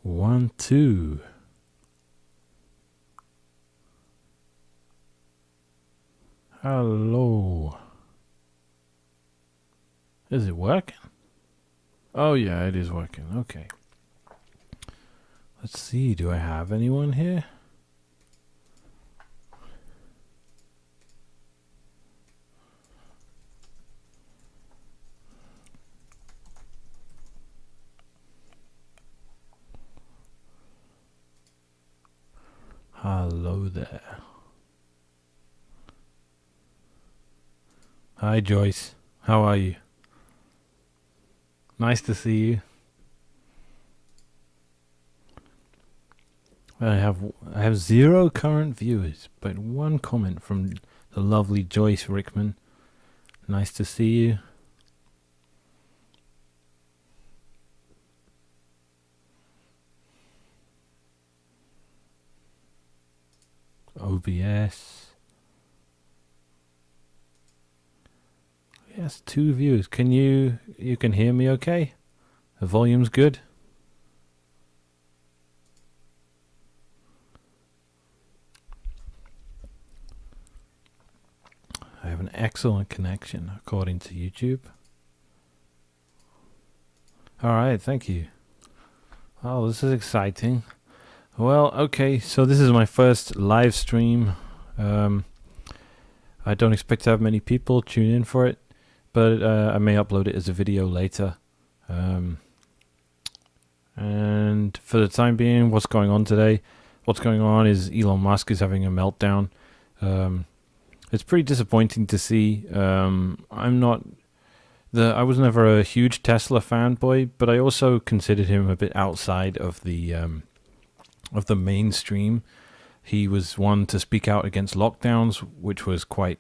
1, 2. Hello. Is it working? Oh yeah, it is working. Okay. Let's see, do I have anyone here? Hello there. Hi Joyce, how are you? Nice to see you. I have 0 current viewers, but 1 comment from the lovely Joyce Rickman. Nice to see you. OBS. Yes, 2 viewers. Can you can hear me okay? The volume's good? I have an excellent connection according to YouTube. Alright, thank you. Oh, this is exciting. Well, okay, so this is my first live stream. I don't expect to have many people tune in for it, but I may upload it as a video later. And for the time being, what's going on today? What's going on is Elon Musk is having a meltdown. It's pretty disappointing to see. I was never a huge Tesla fanboy, but I also considered him a bit outside of the mainstream. He was one to speak out against lockdowns, which was quite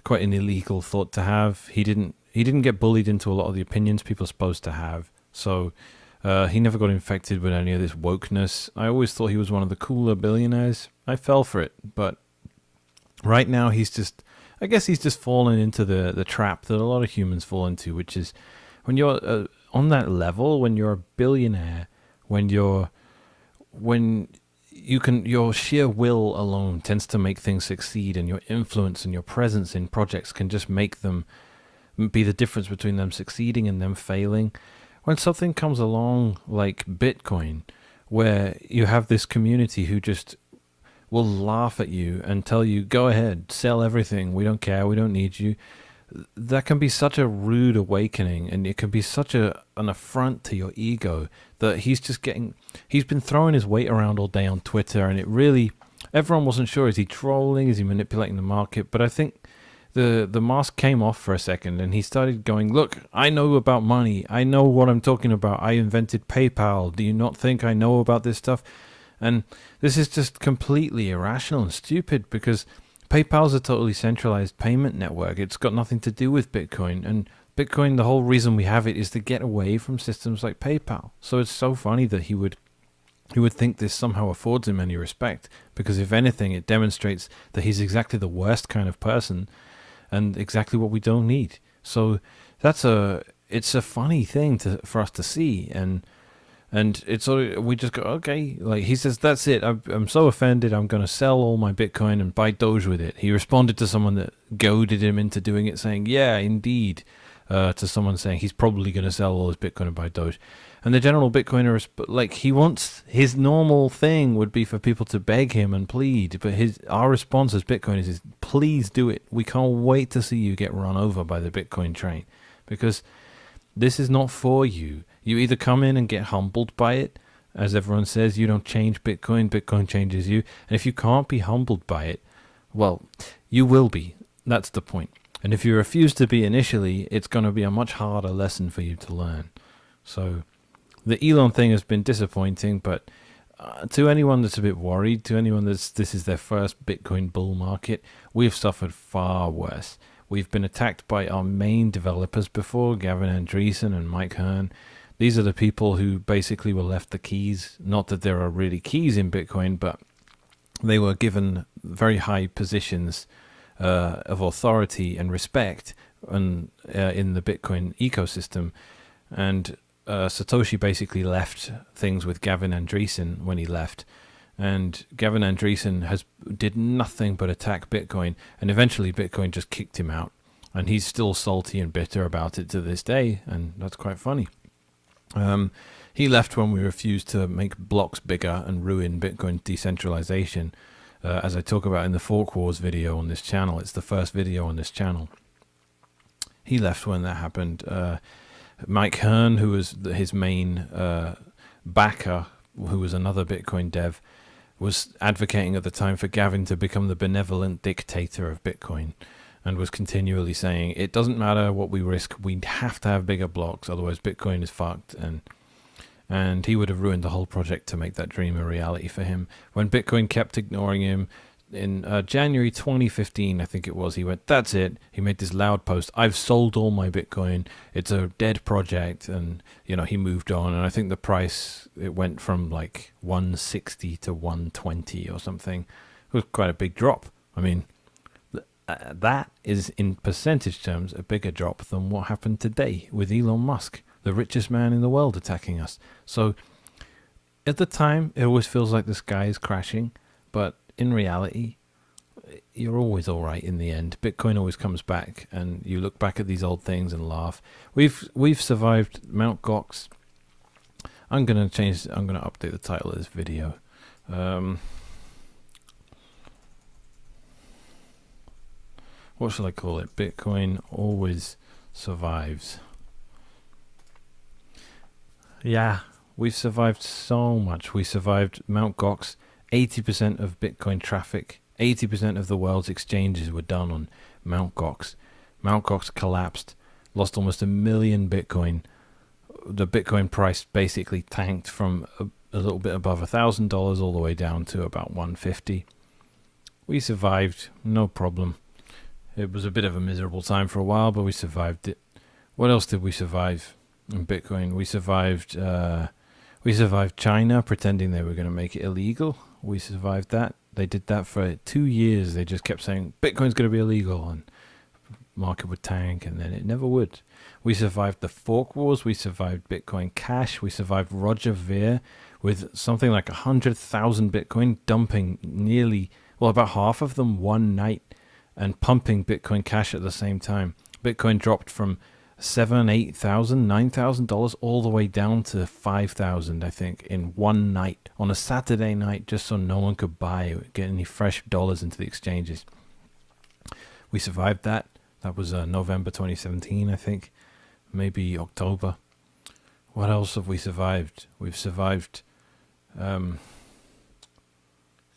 an illegal thought to have. He didn't get bullied into a lot of the opinions people are supposed to have. So he never got infected with any of this wokeness. I always thought he was one of the cooler billionaires. I fell for it, but right now he's just fallen into the trap that a lot of humans fall into, which is when you're on that level, when you're a billionaire, your sheer will alone tends to make things succeed, and your influence and your presence in projects can just make them be the difference between them succeeding and them failing. When something comes along like Bitcoin, where you have this community who just will laugh at you and tell you, go ahead, sell everything, we don't care, we don't need you, that can be such a rude awakening, and it can be such an affront to your ego that he's been throwing his weight around all day on Twitter, and everyone wasn't sure, is he trolling, is he manipulating the market? But I think the mask came off for a second, and he started going, look, I know about money, I know what I'm talking about, I invented PayPal, do you not think I know about this stuff? And this is just completely irrational and stupid, because PayPal's a totally centralized payment network. It's got nothing to do with Bitcoin. And Bitcoin, the whole reason we have it is to get away from systems like PayPal. So it's so funny that he would think this somehow affords him any respect, because if anything, it demonstrates that he's exactly the worst kind of person and exactly what we don't need. So it's a funny thing for us to see, and it's sort of, we just go, okay, like he says, that's it, I'm so offended, I'm going to sell all my Bitcoin and buy Doge with it. He responded to someone that goaded him into doing it, saying, yeah, indeed, to someone saying he's probably going to sell all his Bitcoin and buy Doge. And the general Bitcoiner, like, he wants, his normal thing would be for people to beg him and plead, but our response as Bitcoiners is, please do it. We can't wait to see you get run over by the Bitcoin train, because this is not for you. You either come in and get humbled by it, as everyone says, you don't change Bitcoin, Bitcoin changes you. And if you can't be humbled by it, well, you will be. That's the point. And if you refuse to be initially, it's going to be a much harder lesson for you to learn. So the Elon thing has been disappointing, but to anyone that's a bit worried, to anyone this is their first Bitcoin bull market, we've suffered far worse. We've been attacked by our main developers before, Gavin Andreessen and Mike Hearn. These are the people who basically were left the keys. Not that there are really keys in Bitcoin, but they were given very high positions of authority and respect in the Bitcoin ecosystem. And Satoshi basically left things with Gavin Andresen when he left, and Gavin Andresen did nothing but attack Bitcoin, and eventually Bitcoin just kicked him out, and he's still salty and bitter about it to this day, and that's quite funny. He left when we refused to make blocks bigger and ruin Bitcoin decentralization, as I talk about in the Fork Wars video on this channel. It's the first video on this channel. He left when that happened. Mike Hearn, who was his main backer, who was another Bitcoin dev, was advocating at the time for Gavin to become the benevolent dictator of Bitcoin, and was continually saying, it doesn't matter what we risk, we have to have bigger blocks, otherwise Bitcoin is fucked. And he would have ruined the whole project to make that dream a reality for him. When Bitcoin kept ignoring him, in January 2015, I think it was, he went, that's it. He made this loud post, I've sold all my Bitcoin, it's a dead project, and he moved on. And I think the price, it went from like 160 to 120 or something. It was quite a big drop. I mean, that is, in percentage terms, a bigger drop than what happened today with Elon Musk, the richest man in the world, attacking us. So at the time, it always feels like the sky is crashing, but in reality, you're always all right in the end. Bitcoin always comes back, and you look back at these old things and laugh. We've survived Mount Gox. I'm gonna update the title of this video. What shall I call it? Bitcoin always survives. Yeah, we've survived so much. We survived Mount Gox. 80% of Bitcoin traffic, 80% of the world's exchanges were done on Mount Gox. Mount Gox collapsed, lost almost 1 million Bitcoin. The Bitcoin price basically tanked from a little bit above $1,000 all the way down to about 150. We survived, no problem. It was a bit of a miserable time for a while, but we survived it. What else did we survive in Bitcoin? We survived China pretending they were going to make it illegal. We survived that. They did that for 2 years. They just kept saying Bitcoin's going to be illegal, and market would tank, and then it never would. We survived the Fork Wars. We survived Bitcoin Cash. We survived Roger Ver with something like 100,000 Bitcoin, dumping about half of them one night, and pumping Bitcoin Cash at the same time. Bitcoin dropped from $7,000, $8,000, $9,000 all the way down to $5,000, I think, in one night, on a Saturday night, just so no one could get any fresh dollars into the exchanges. We survived that. That was November 2017, I think, maybe October. What else have we survived? We've survived,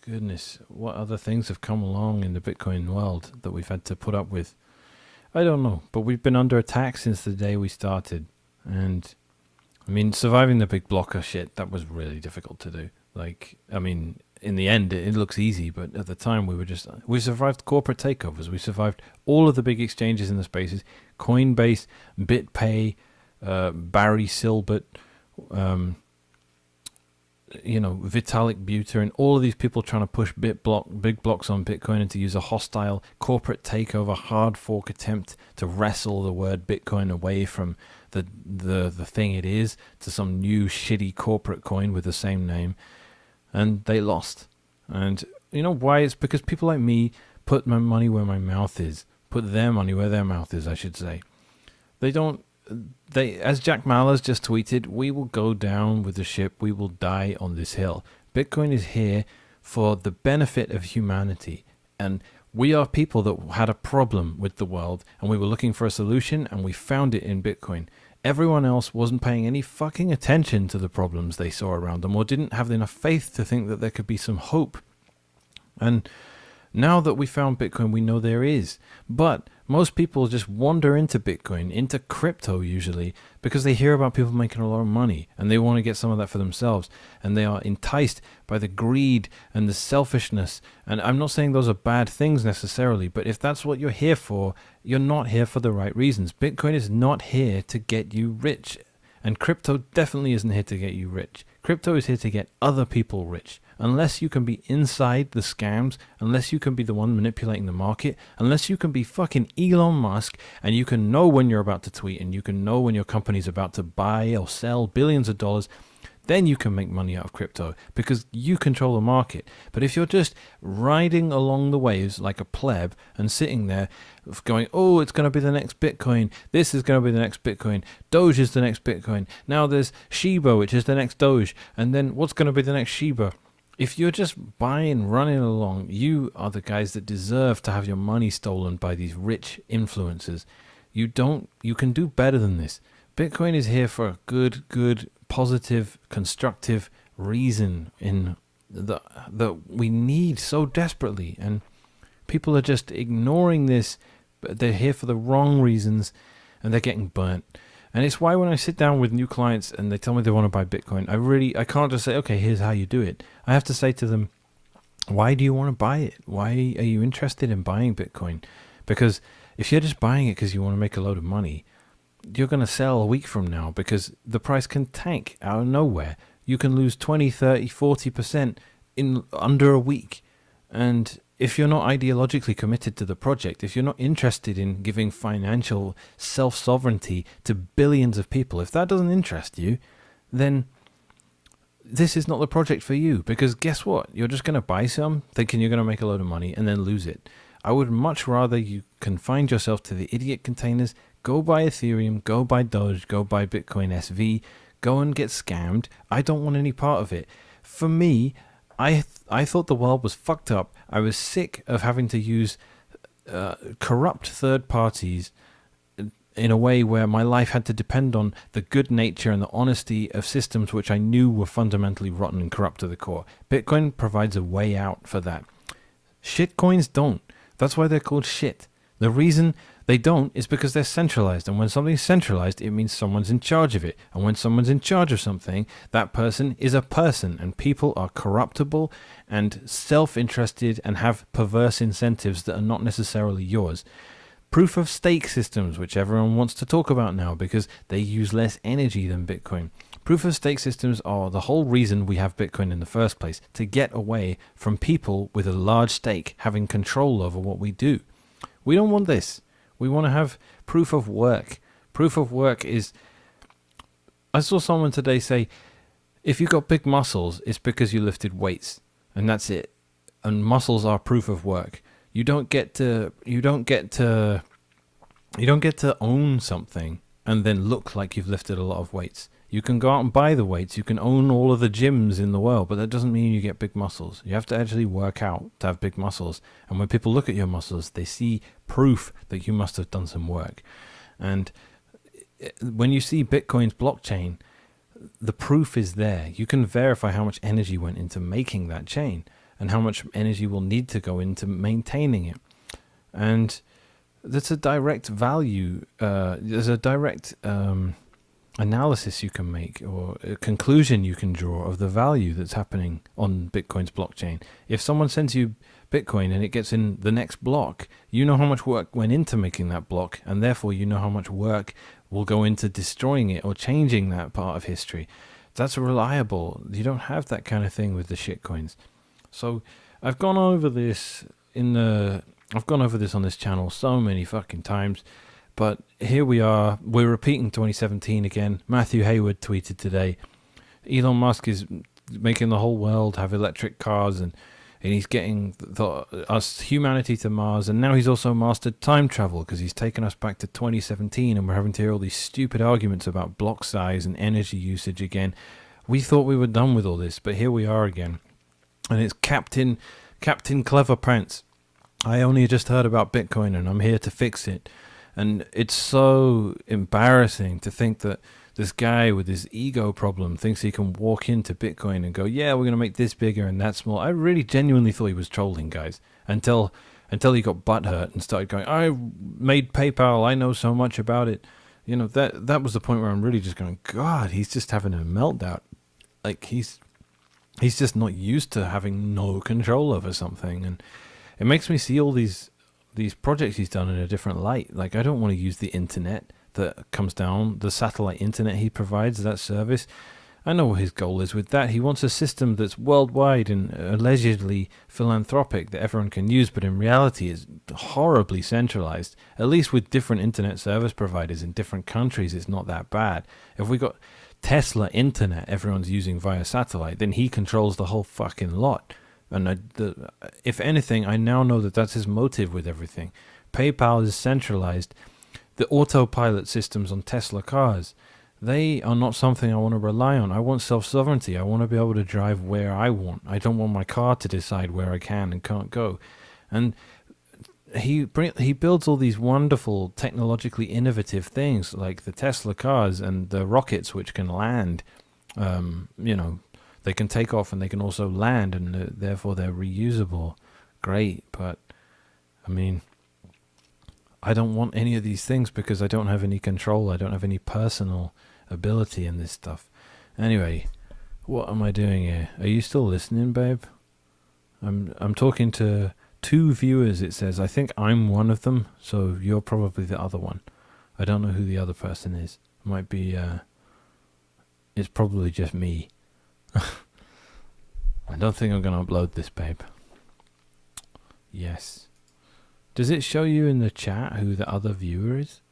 goodness, what other things have come along in the Bitcoin world that we've had to put up with? I don't know, but we've been under attack since the day we started. And, I mean, surviving the big blocker shit, that was really difficult to do. In the end, it looks easy, but at the time we survived corporate takeovers. We survived all of the big exchanges in the spaces. Coinbase, BitPay, Barry Silbert, Vitalik Buterin, all of these people trying to push big blocks on Bitcoin and to use a hostile corporate takeover, hard fork attempt to wrestle the word Bitcoin away from the thing it is to some new shitty corporate coin with the same name. And they lost. And you know why? It's because people like me put my money where my mouth is. Put their money where their mouth is, I should say. As Jack Mallers just tweeted, we will go down with the ship, we will die on this hill. Bitcoin is here for the benefit of humanity. And we are people that had a problem with the world, and we were looking for a solution, and we found it in Bitcoin. Everyone else wasn't paying any fucking attention to the problems they saw around them, or didn't have enough faith to think that there could be some hope. And now that we found Bitcoin, we know there is. But most people just wander into Bitcoin, into crypto usually, because they hear about people making a lot of money and they want to get some of that for themselves. And they are enticed by the greed and the selfishness. And I'm not saying those are bad things necessarily, but if that's what you're here for, you're not here for the right reasons. Bitcoin is not here to get you rich. And crypto definitely isn't here to get you rich. Crypto is here to get other people rich. Unless you can be inside the scams, unless you can be the one manipulating the market, unless you can be fucking Elon Musk and you can know when you're about to tweet and you can know when your company's about to buy or sell billions of dollars, then you can make money out of crypto because you control the market. But if you're just riding along the waves like a pleb and sitting there going, oh, it's going to be the next Bitcoin, this is going to be the next Bitcoin, Doge is the next Bitcoin, now there's Shiba, which is the next Doge, and then what's going to be the next Shiba? If you're just buying, running along, you are the guys that deserve to have your money stolen by these rich influencers. You can do better than this. Bitcoin is here for a good, positive, constructive reason in that we need so desperately, and people are just ignoring this. But they're here for the wrong reasons, and they're getting burnt. And it's why when I sit down with new clients and they tell me they want to buy Bitcoin, I can't just say, okay, here's how you do it. I have to say to them, why do you want to buy it? Why are you interested in buying Bitcoin? Because if you're just buying it because you want to make a load of money, you're going to sell a week from now because the price can tank out of nowhere. You can lose 20, 30, 40% in under a week. And if you're not ideologically committed to the project, if you're not interested in giving financial self-sovereignty to billions of people, if that doesn't interest you, then this is not the project for you. Because guess what? You're just going to buy some, thinking you're going to make a load of money, and then lose it. I would much rather you confine yourself to the idiot containers. Go buy Ethereum, go buy Doge, go buy Bitcoin SV, go and get scammed. I don't want any part of it. For me, I thought the world was fucked up. I was sick of having to use corrupt third parties in a way where my life had to depend on the good nature and the honesty of systems which I knew were fundamentally rotten and corrupt to the core. Bitcoin provides a way out for that. Shitcoins don't. That's why they're called shit. The reason they don't is because they're centralized, and when something's centralized, it means someone's in charge of it. And when someone's in charge of something, that person is a person, and people are corruptible and self-interested and have perverse incentives that are not necessarily yours. Proof of stake systems, which everyone wants to talk about now because they use less energy than Bitcoin. Proof of stake systems are the whole reason we have Bitcoin in the first place, to get away from people with a large stake having control over what we do. We don't want this. We want to have proof of work. Proof of work is... I saw someone today say, if you got big muscles, it's because you lifted weights. And that's it. And muscles are proof of work. You don't get to own something and then look like you've lifted a lot of weights. You can go out and buy the weights. You can own all of the gyms in the world, but that doesn't mean you get big muscles. You have to actually work out to have big muscles. And when people look at your muscles, they see proof that you must have done some work. And when you see Bitcoin's blockchain, the proof is there. You can verify how much energy went into making that chain and how much energy will need to go into maintaining it. And that's a direct value. There's a direct... analysis you can make, or a conclusion you can draw of the value that's happening on Bitcoin's blockchain. If someone sends you Bitcoin and it gets in the next block, you know how much work went into making that block, and therefore you know how much work will go into destroying it or changing that part of history. That's reliable. You don't have that kind of thing with the shitcoins. So I've gone over this on this channel so many fucking times. But here we are, we're repeating 2017 again. Matthew Hayward tweeted today, Elon Musk is making the whole world have electric cars, and he's getting us humanity to Mars, and now he's also mastered time travel because he's taken us back to 2017, and we're having to hear all these stupid arguments about block size and energy usage again. We thought we were done with all this, but here we are again. And it's Captain Clever Pants. I only just heard about Bitcoin and I'm here to fix it. And it's so embarrassing to think that this guy with his ego problem thinks he can walk into Bitcoin and go, yeah, we're going to make this bigger and that small. I really genuinely thought he was trolling, guys, until he got butthurt and started going, I made PayPal, I know so much about it. You know, that was the point where I'm really just going, God, he's just having a meltdown. Like, he's just not used to having no control over something. And it makes me see all these projects he's done in a different light. Like, I don't want to use the internet that comes down, the satellite internet he provides, that service. I know what his goal is with that. He wants a system that's worldwide and allegedly philanthropic that everyone can use, but in reality is horribly centralized. At least with different internet service providers in different countries, it's not that bad. If we got Tesla internet everyone's using via satellite, then he controls the whole fucking lot. And if anything, I now know that that's his motive with everything. PayPal is centralized. The autopilot systems on Tesla cars, they are not something I want to rely on. I want self-sovereignty. I want to be able to drive where I want. I don't want my car to decide where I can and can't go. And he builds all these wonderful, technologically innovative things like the Tesla cars and the rockets which can land. They can take off and they can also land, and therefore they're reusable. Great, but I mean, I don't want any of these things because I don't have any control. I don't have any personal ability in this stuff. Anyway, what am I doing here? Are you still listening, babe? I'm talking to 2 viewers, it says. I think I'm one of them, so you're probably the other one. I don't know who the other person is. It might be, it's probably just me. I don't think I'm going to upload this, babe. Yes. Does it show you in the chat who the other viewer is?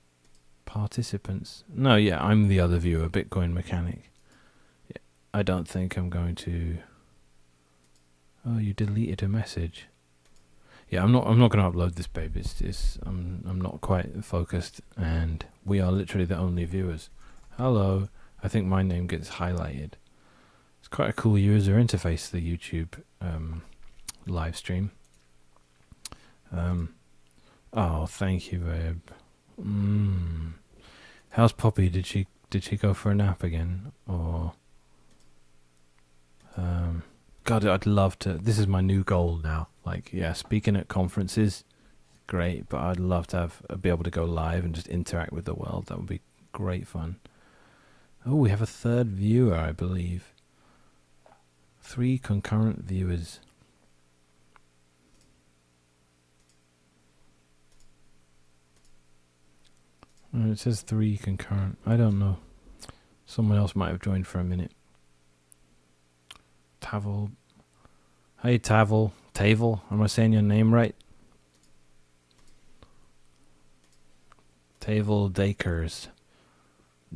Participants. No, yeah, I'm the other viewer, Bitcoin Mechanic. Yeah, I don't think I'm going to... Oh, you deleted a message. Yeah, I'm not going to upload this, babe. I'm not quite focused, and we are literally the only viewers. Hello. I think my name gets highlighted. It's quite a cool user interface, the YouTube live stream. Oh, thank you, babe. How's Poppy? Did she go for a nap again? Or God, I'd love to. This is my new goal now. Like, yeah, speaking at conferences, great. But I'd love to be able to go live and just interact with the world. That would be great fun. Oh, we have a 3rd viewer, I believe. 3 concurrent viewers. It says 3 concurrent. I don't know. Someone else might have joined for a minute. Tavel. Hey, Tavel. Tavel. Am I saying your name right? Tavel Dakers.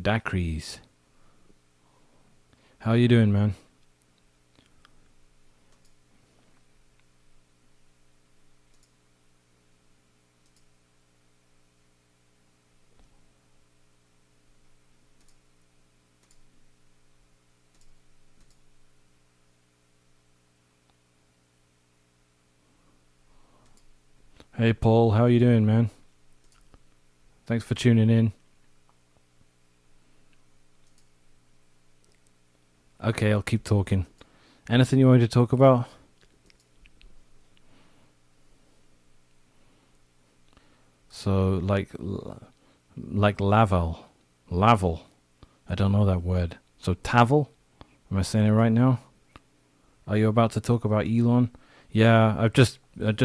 Dacries. How you doing, man? Hey, Paul. How you doing, man? Thanks for tuning in. Okay, I'll keep talking. Anything you want to talk about? So, like Laval. I don't know that word. So, Tavel? Am I saying it right now? Are you about to talk about Elon? Yeah, I just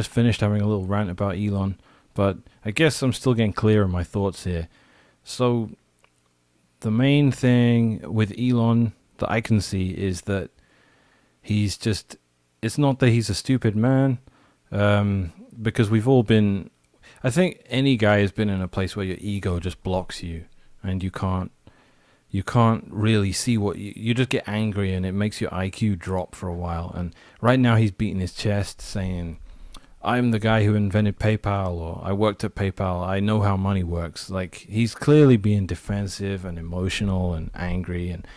finished having a little rant about Elon, but I guess I'm still getting clear in my thoughts here. So, the main thing with Elon that I can see is that he's just, it's not that he's a stupid man, because we've all been, I think any guy has been in a place where your ego just blocks you and you can't really see what you just get angry, and it makes your IQ drop for a while. And right now he's beating his chest saying, I'm the guy who invented PayPal, or I worked at PayPal, I know how money works. Like, he's clearly being defensive and emotional and angry, and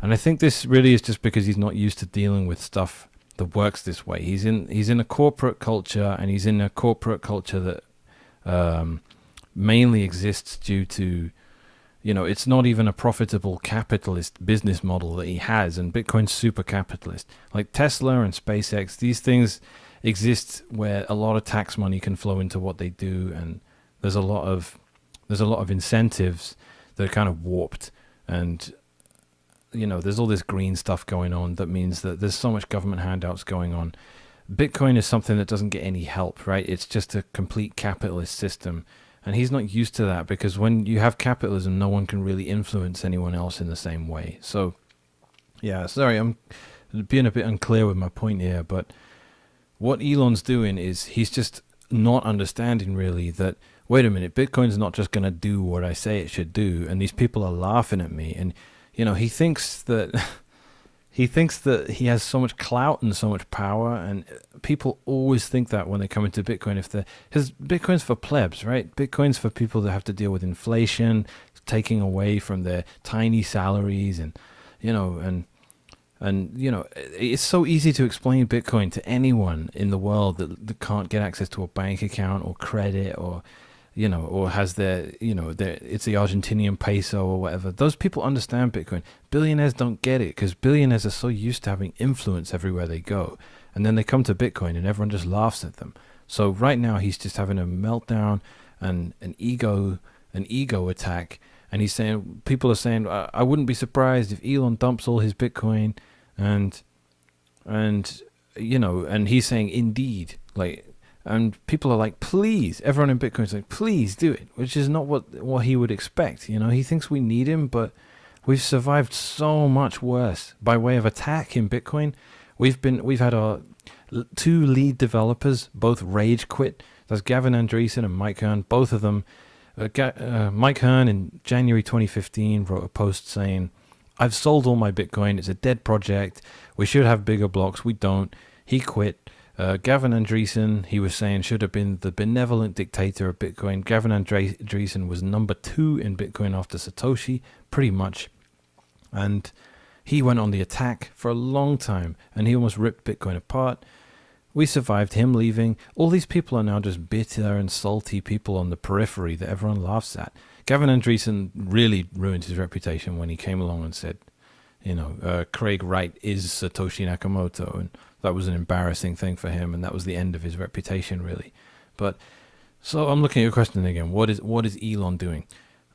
I think this really is just because he's not used to dealing with stuff that works this way. He's in a corporate culture, and he's in a corporate culture that mainly exists due to, it's not even a profitable capitalist business model that he has, and Bitcoin's super capitalist. Like Tesla and SpaceX, these things exist where a lot of tax money can flow into what they do, and there's a lot of incentives that are kind of warped, and there's all this green stuff going on that means that there's so much government handouts going on. Bitcoin is something that doesn't get any help, right? It's just a complete capitalist system. And he's not used to that because when you have capitalism, no one can really influence anyone else in the same way. So, yeah, sorry, I'm being a bit unclear with my point here, but what Elon's doing is he's just not understanding really that, wait a minute, Bitcoin's not just going to do what I say it should do, and these people are laughing at me. And, he thinks that he has so much clout and so much power, and people always think that when they come into Bitcoin, because Bitcoin's for plebs, right? Bitcoin's for people that have to deal with inflation, taking away from their tiny salaries, and it's so easy to explain Bitcoin to anyone in the world that can't get access to a bank account or credit, or or has it's the Argentinian peso or whatever. Those people understand Bitcoin. Billionaires don't get it because billionaires are so used to having influence everywhere they go. And then they come to Bitcoin and everyone just laughs at them. So right now he's just having a meltdown and an ego attack. And he's saying, people are saying, I wouldn't be surprised if Elon dumps all his Bitcoin, and he's saying, indeed, and people are like, please, everyone in Bitcoin is like, please do it, which is not what he would expect. He thinks we need him, but we've survived so much worse by way of attack in Bitcoin. We've had our two lead developers both rage quit. That's Gavin Andreessen and Mike Hearn. Both of them. Mike Hearn in January 2015 wrote a post saying, I've sold all my Bitcoin. It's a dead project. We should have bigger blocks. We don't. He quit. Gavin Andreessen, he was saying, should have been the benevolent dictator of Bitcoin. Gavin Andreessen was number 2 in Bitcoin after Satoshi, pretty much. And he went on the attack for a long time, and he almost ripped Bitcoin apart. We survived him leaving. All these people are now just bitter and salty people on the periphery that everyone laughs at. Gavin Andreessen really ruined his reputation when he came along and said, Craig Wright is Satoshi Nakamoto, and that was an embarrassing thing for him, and that was the end of his reputation, really. But so I'm looking at your question again. What is Elon doing?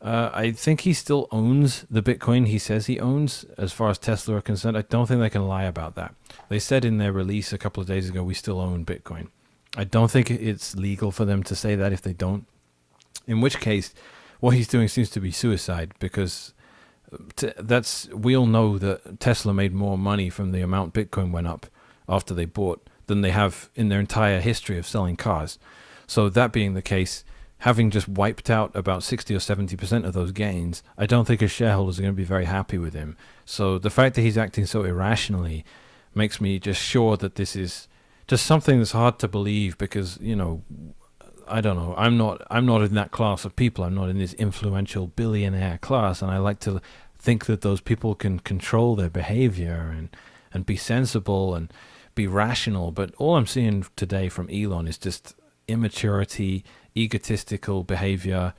I think he still owns the Bitcoin he says he owns. As far as Tesla are concerned, I don't think they can lie about that. They said in their release a couple of days ago, we still own Bitcoin. I don't think it's legal for them to say that if they don't. In which case, what he's doing seems to be suicide, because we all know that Tesla made more money from the amount Bitcoin went up after they bought than they have in their entire history of selling cars. So that being the case, having just wiped out about 60 or 70% of those gains, I don't think his shareholders are going to be very happy with him. So the fact that he's acting so irrationally makes me just sure that this is just something that's hard to believe, because, I don't know. I'm not in that class of people. I'm not in this influential billionaire class, and I like to think that those people can control their behavior and be sensible and be rational. But all I'm seeing today from Elon is just immaturity, egotistical behavior,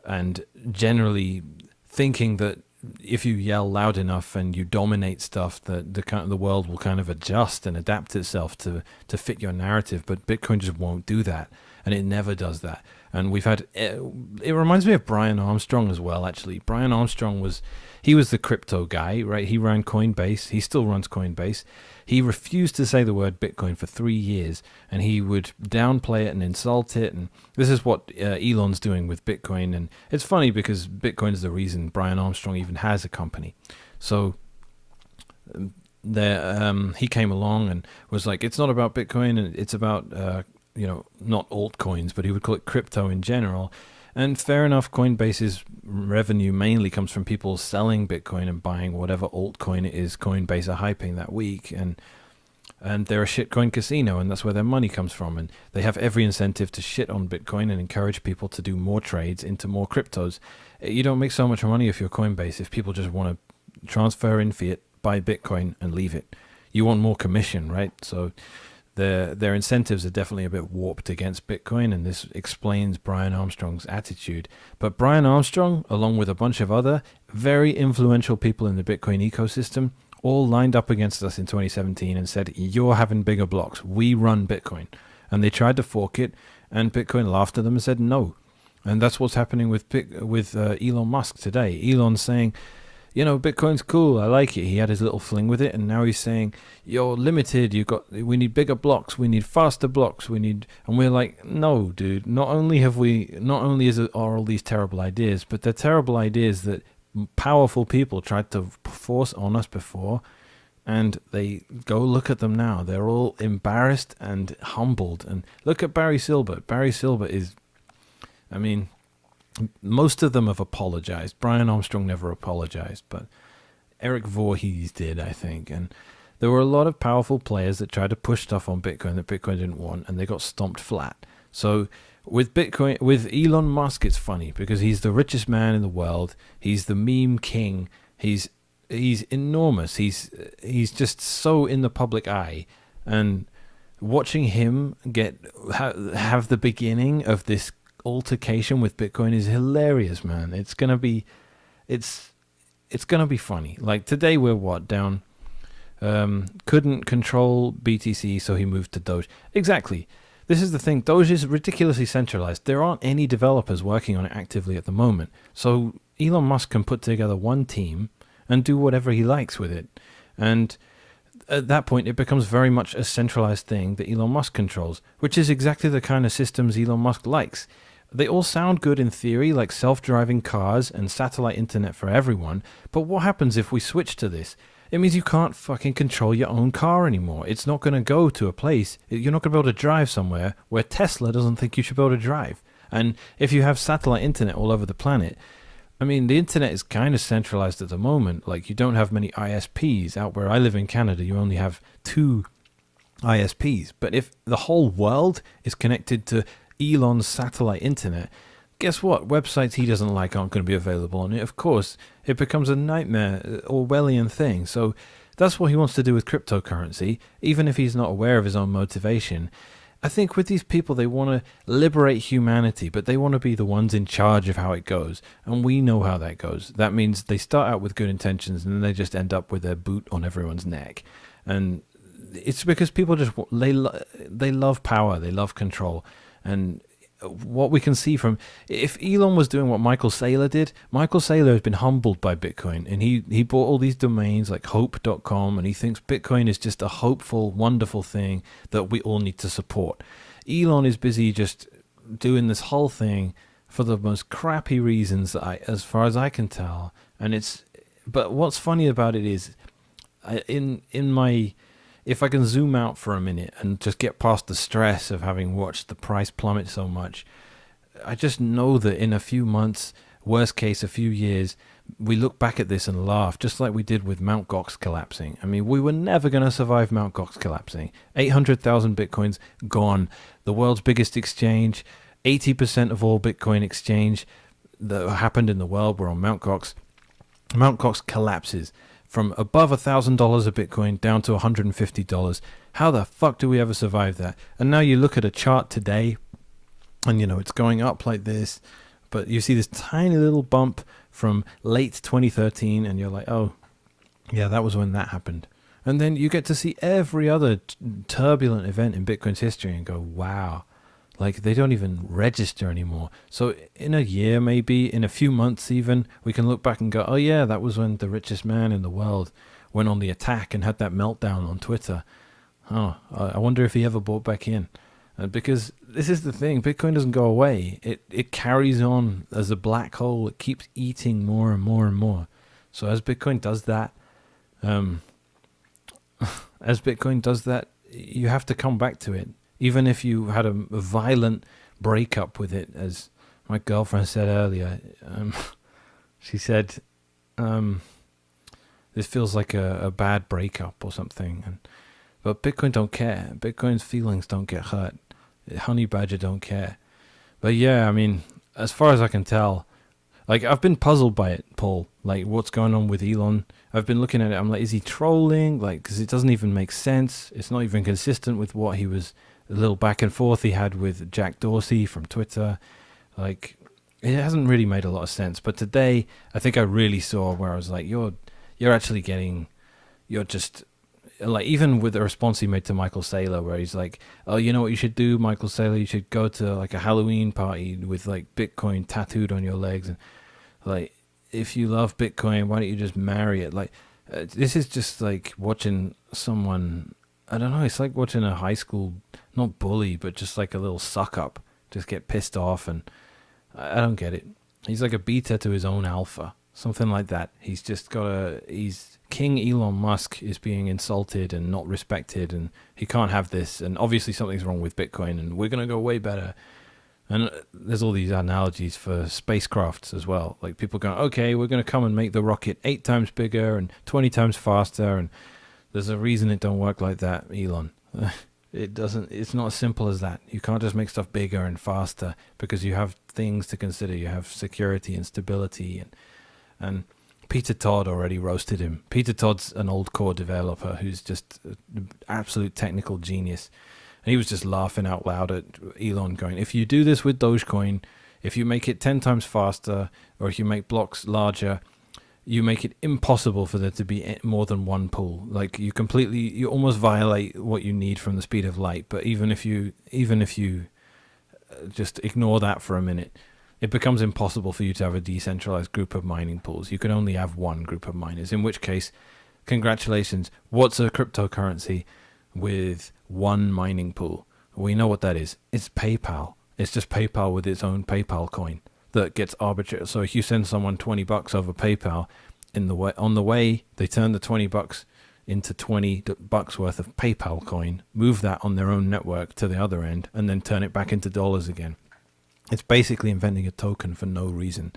and generally thinking that if you yell loud enough and you dominate stuff, that the world will kind of adjust and adapt itself to fit your narrative. But Bitcoin just won't do that, and it never does that. And we've had, it reminds me of Brian Armstrong as well, actually. Brian Armstrong was the crypto guy, right? He ran Coinbase. He still runs Coinbase. He refused to say the word Bitcoin for 3 years, and he would downplay it and insult it. And this is what Elon's doing with Bitcoin. And it's funny because Bitcoin is the reason Brian Armstrong even has a company. So he came along and was like, it's not about Bitcoin, and it's about not altcoins, but he would call it crypto in general. And fair enough, Coinbase's revenue mainly comes from people selling Bitcoin and buying whatever altcoin it is Coinbase are hyping that week. And they're a shitcoin casino, and that's where their money comes from. And they have every incentive to shit on Bitcoin and encourage people to do more trades into more cryptos. You don't make so much money if you're Coinbase if people just want to transfer in fiat, buy Bitcoin, and leave it. You want more commission, right? So their incentives are definitely a bit warped against Bitcoin, and this explains Brian Armstrong's attitude. But Brian Armstrong, along with a bunch of other very influential people in the Bitcoin ecosystem, all lined up against us in 2017 and said, you're having bigger blocks. We run Bitcoin. And they tried to fork it, and Bitcoin laughed at them and said no. And that's what's happening with Elon Musk today. Elon's saying, Bitcoin's cool. I like it. He had his little fling with it, and now he's saying, you're limited. We need bigger blocks. We need faster blocks. And we're like, no, dude. Not only are all these terrible ideas, but they're terrible ideas that powerful people tried to force on us before, and they go look at them now. They're all embarrassed and humbled. And look at Barry Silbert. Barry Silbert is, I mean, most of them have apologized. Brian Armstrong never apologized, but Eric Voorhees did, I think. And there were a lot of powerful players that tried to push stuff on Bitcoin that Bitcoin didn't want, and they got stomped flat. So with Elon Musk, it's funny because he's the richest man in the world. He's the meme king. He's enormous. He's just so in the public eye, and watching him have the beginning of this altercation with Bitcoin is hilarious, man. It's gonna be funny. Like today, we're down. Couldn't control BTC, so he moved to Doge. Exactly. This is the thing. Doge is ridiculously centralized. There aren't any developers working on it actively at the moment. So Elon Musk can put together one team and do whatever he likes with it. And at that point, it becomes very much a centralized thing that Elon Musk controls, which is exactly the kind of systems Elon Musk likes. They all sound good in theory, like self-driving cars and satellite internet for everyone. But what happens if we switch to this? It means you can't fucking control your own car anymore. It's not going to go to a place. You're not going to be able to drive somewhere where Tesla doesn't think you should be able to drive. And if you have satellite internet all over the planet, I mean, the internet is kind of centralized at the moment. Like, you don't have many ISPs. Out where I live in Canada, you only have 2 ISPs. But if the whole world is connected to Elon's satellite internet, guess what? Websites he doesn't like aren't going to be available on it. Of course, it becomes a nightmare, Orwellian thing. So that's what he wants to do with cryptocurrency, even if he's not aware of his own motivation. I think with these people, they want to liberate humanity, but they want to be the ones in charge of how it goes. And we know how that goes. That means they start out with good intentions, and then they just end up with their boot on everyone's neck. And it's because people just, they love power, they love control. And what we can see from, if Elon was doing what Michael Saylor did, Michael Saylor has been humbled by Bitcoin, and he bought all these domains like hope.com, and he thinks Bitcoin is just a hopeful, wonderful thing that we all need to support. Elon is busy just doing this whole thing for the most crappy reasons that as far as I can tell. But what's funny about it is, if I can zoom out for a minute and just get past the stress of having watched the price plummet so much, I just know that in a few months, worst case, a few years, we look back at this and laugh, just like we did with Mt. Gox collapsing. I mean, we were never going to survive Mt. Gox collapsing. 800,000 Bitcoins gone. The world's biggest exchange, 80% of all Bitcoin exchange that happened in the world were on Mt. Gox. Mt. Gox collapses from above $1,000 a Bitcoin down to $150. How the fuck do we ever survive that? And now you look at a chart today, and it's going up like this, but you see this tiny little bump from late 2013, and you're like, oh, yeah, that was when that happened. And then you get to see every other turbulent event in Bitcoin's history and go, wow. Like, they don't even register anymore. So in a year, maybe, in a few months even, we can look back and go, oh yeah, that was when the richest man in the world went on the attack and had that meltdown on Twitter. Oh, I wonder if he ever bought back in. Because this is the thing, Bitcoin doesn't go away. It carries on as a black hole. It keeps eating more and more and more. So as Bitcoin does that, you have to come back to it. Even if you had a violent breakup with it, as my girlfriend said earlier, she said, this feels like a bad breakup or something. But Bitcoin don't care. Bitcoin's feelings don't get hurt. Honey Badger don't care. But yeah, I mean, as far as I can tell, like, I've been puzzled by it, Paul. Like, what's going on with Elon? I've been looking at it. I'm like, is he trolling? Like, because it doesn't even make sense. It's not even consistent with what he was, the little back and forth he had with Jack Dorsey from Twitter. Like, it hasn't really made a lot of sense. But today, I think I really saw where I was like, you're just, like, even with the response he made to Michael Saylor, where he's like, oh, you know what you should do, Michael Saylor? You should go to, like, a Halloween party with, like, Bitcoin tattooed on your legs. And, like, if you love Bitcoin, why don't you just marry it? Like, this is just like watching someone, I don't know, it's like watching a high school, not bully, but just like a little suck up, just get pissed off. And I don't get it. He's like a beta to his own alpha, something like that. He's just he's King Elon Musk is being insulted and not respected, and he can't have this. And obviously something's wrong with Bitcoin, and we're going to go way better. And there's all these analogies for spacecrafts as well. Like people going, okay, we're going to come and make the rocket 8 times bigger and 20 times faster. And there's a reason it don't work like that, Elon. It doesn't. It's not as simple as that. You can't just make stuff bigger and faster because you have things to consider. You have security and stability. And Peter Todd already roasted him. Peter Todd's an old core developer who's just an absolute technical genius. And he was just laughing out loud at Elon going, if you do this with Dogecoin, if you make it 10 times faster, or if you make blocks larger, you make it impossible for there to be more than one pool. Like you almost violate what you need from the speed of light. But even if you just ignore that for a minute, it becomes impossible for you to have a decentralized group of mining pools. You can only have one group of miners, in which case, congratulations. What's a cryptocurrency with one mining pool? We know what that is. It's PayPal. It's just PayPal with its own PayPal coin that gets arbitrary. So if you send someone $20 over PayPal, on the way they turn the $20 into $20 worth of PayPal coin, move that on their own network to the other end, and then turn it back into dollars again. It's basically inventing a token for no reason.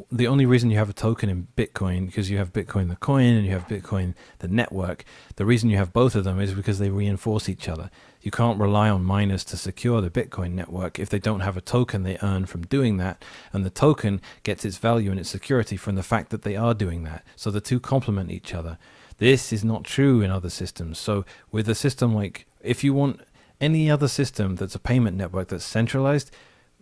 The only reason you have a token in Bitcoin, because you have Bitcoin the coin and you have Bitcoin the network, the reason you have both of them is because they reinforce each other. You can't rely on miners to secure the Bitcoin network if they don't have a token they earn from doing that, and the token gets its value and its security from the fact that they are doing that. So the two complement each other. This is not true in other systems. So with a system like, if you want any other system that's a payment network that's centralized,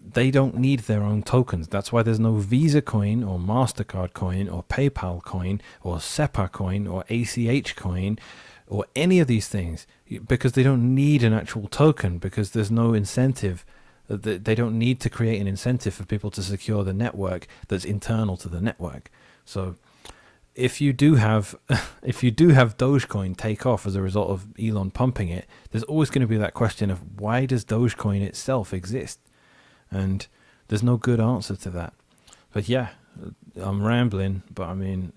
they don't need their own tokens. That's why there's no Visa coin or MasterCard coin or PayPal coin or SEPA coin or ACH coin or any of these things, because they don't need an actual token, because there's no incentive. They don't need to create an incentive for people to secure the network that's internal to the network. So if you do have Dogecoin take off as a result of Elon pumping it, there's always going to be that question of, why does Dogecoin itself exist? And there's no good answer to that. But yeah, I'm rambling, but I mean,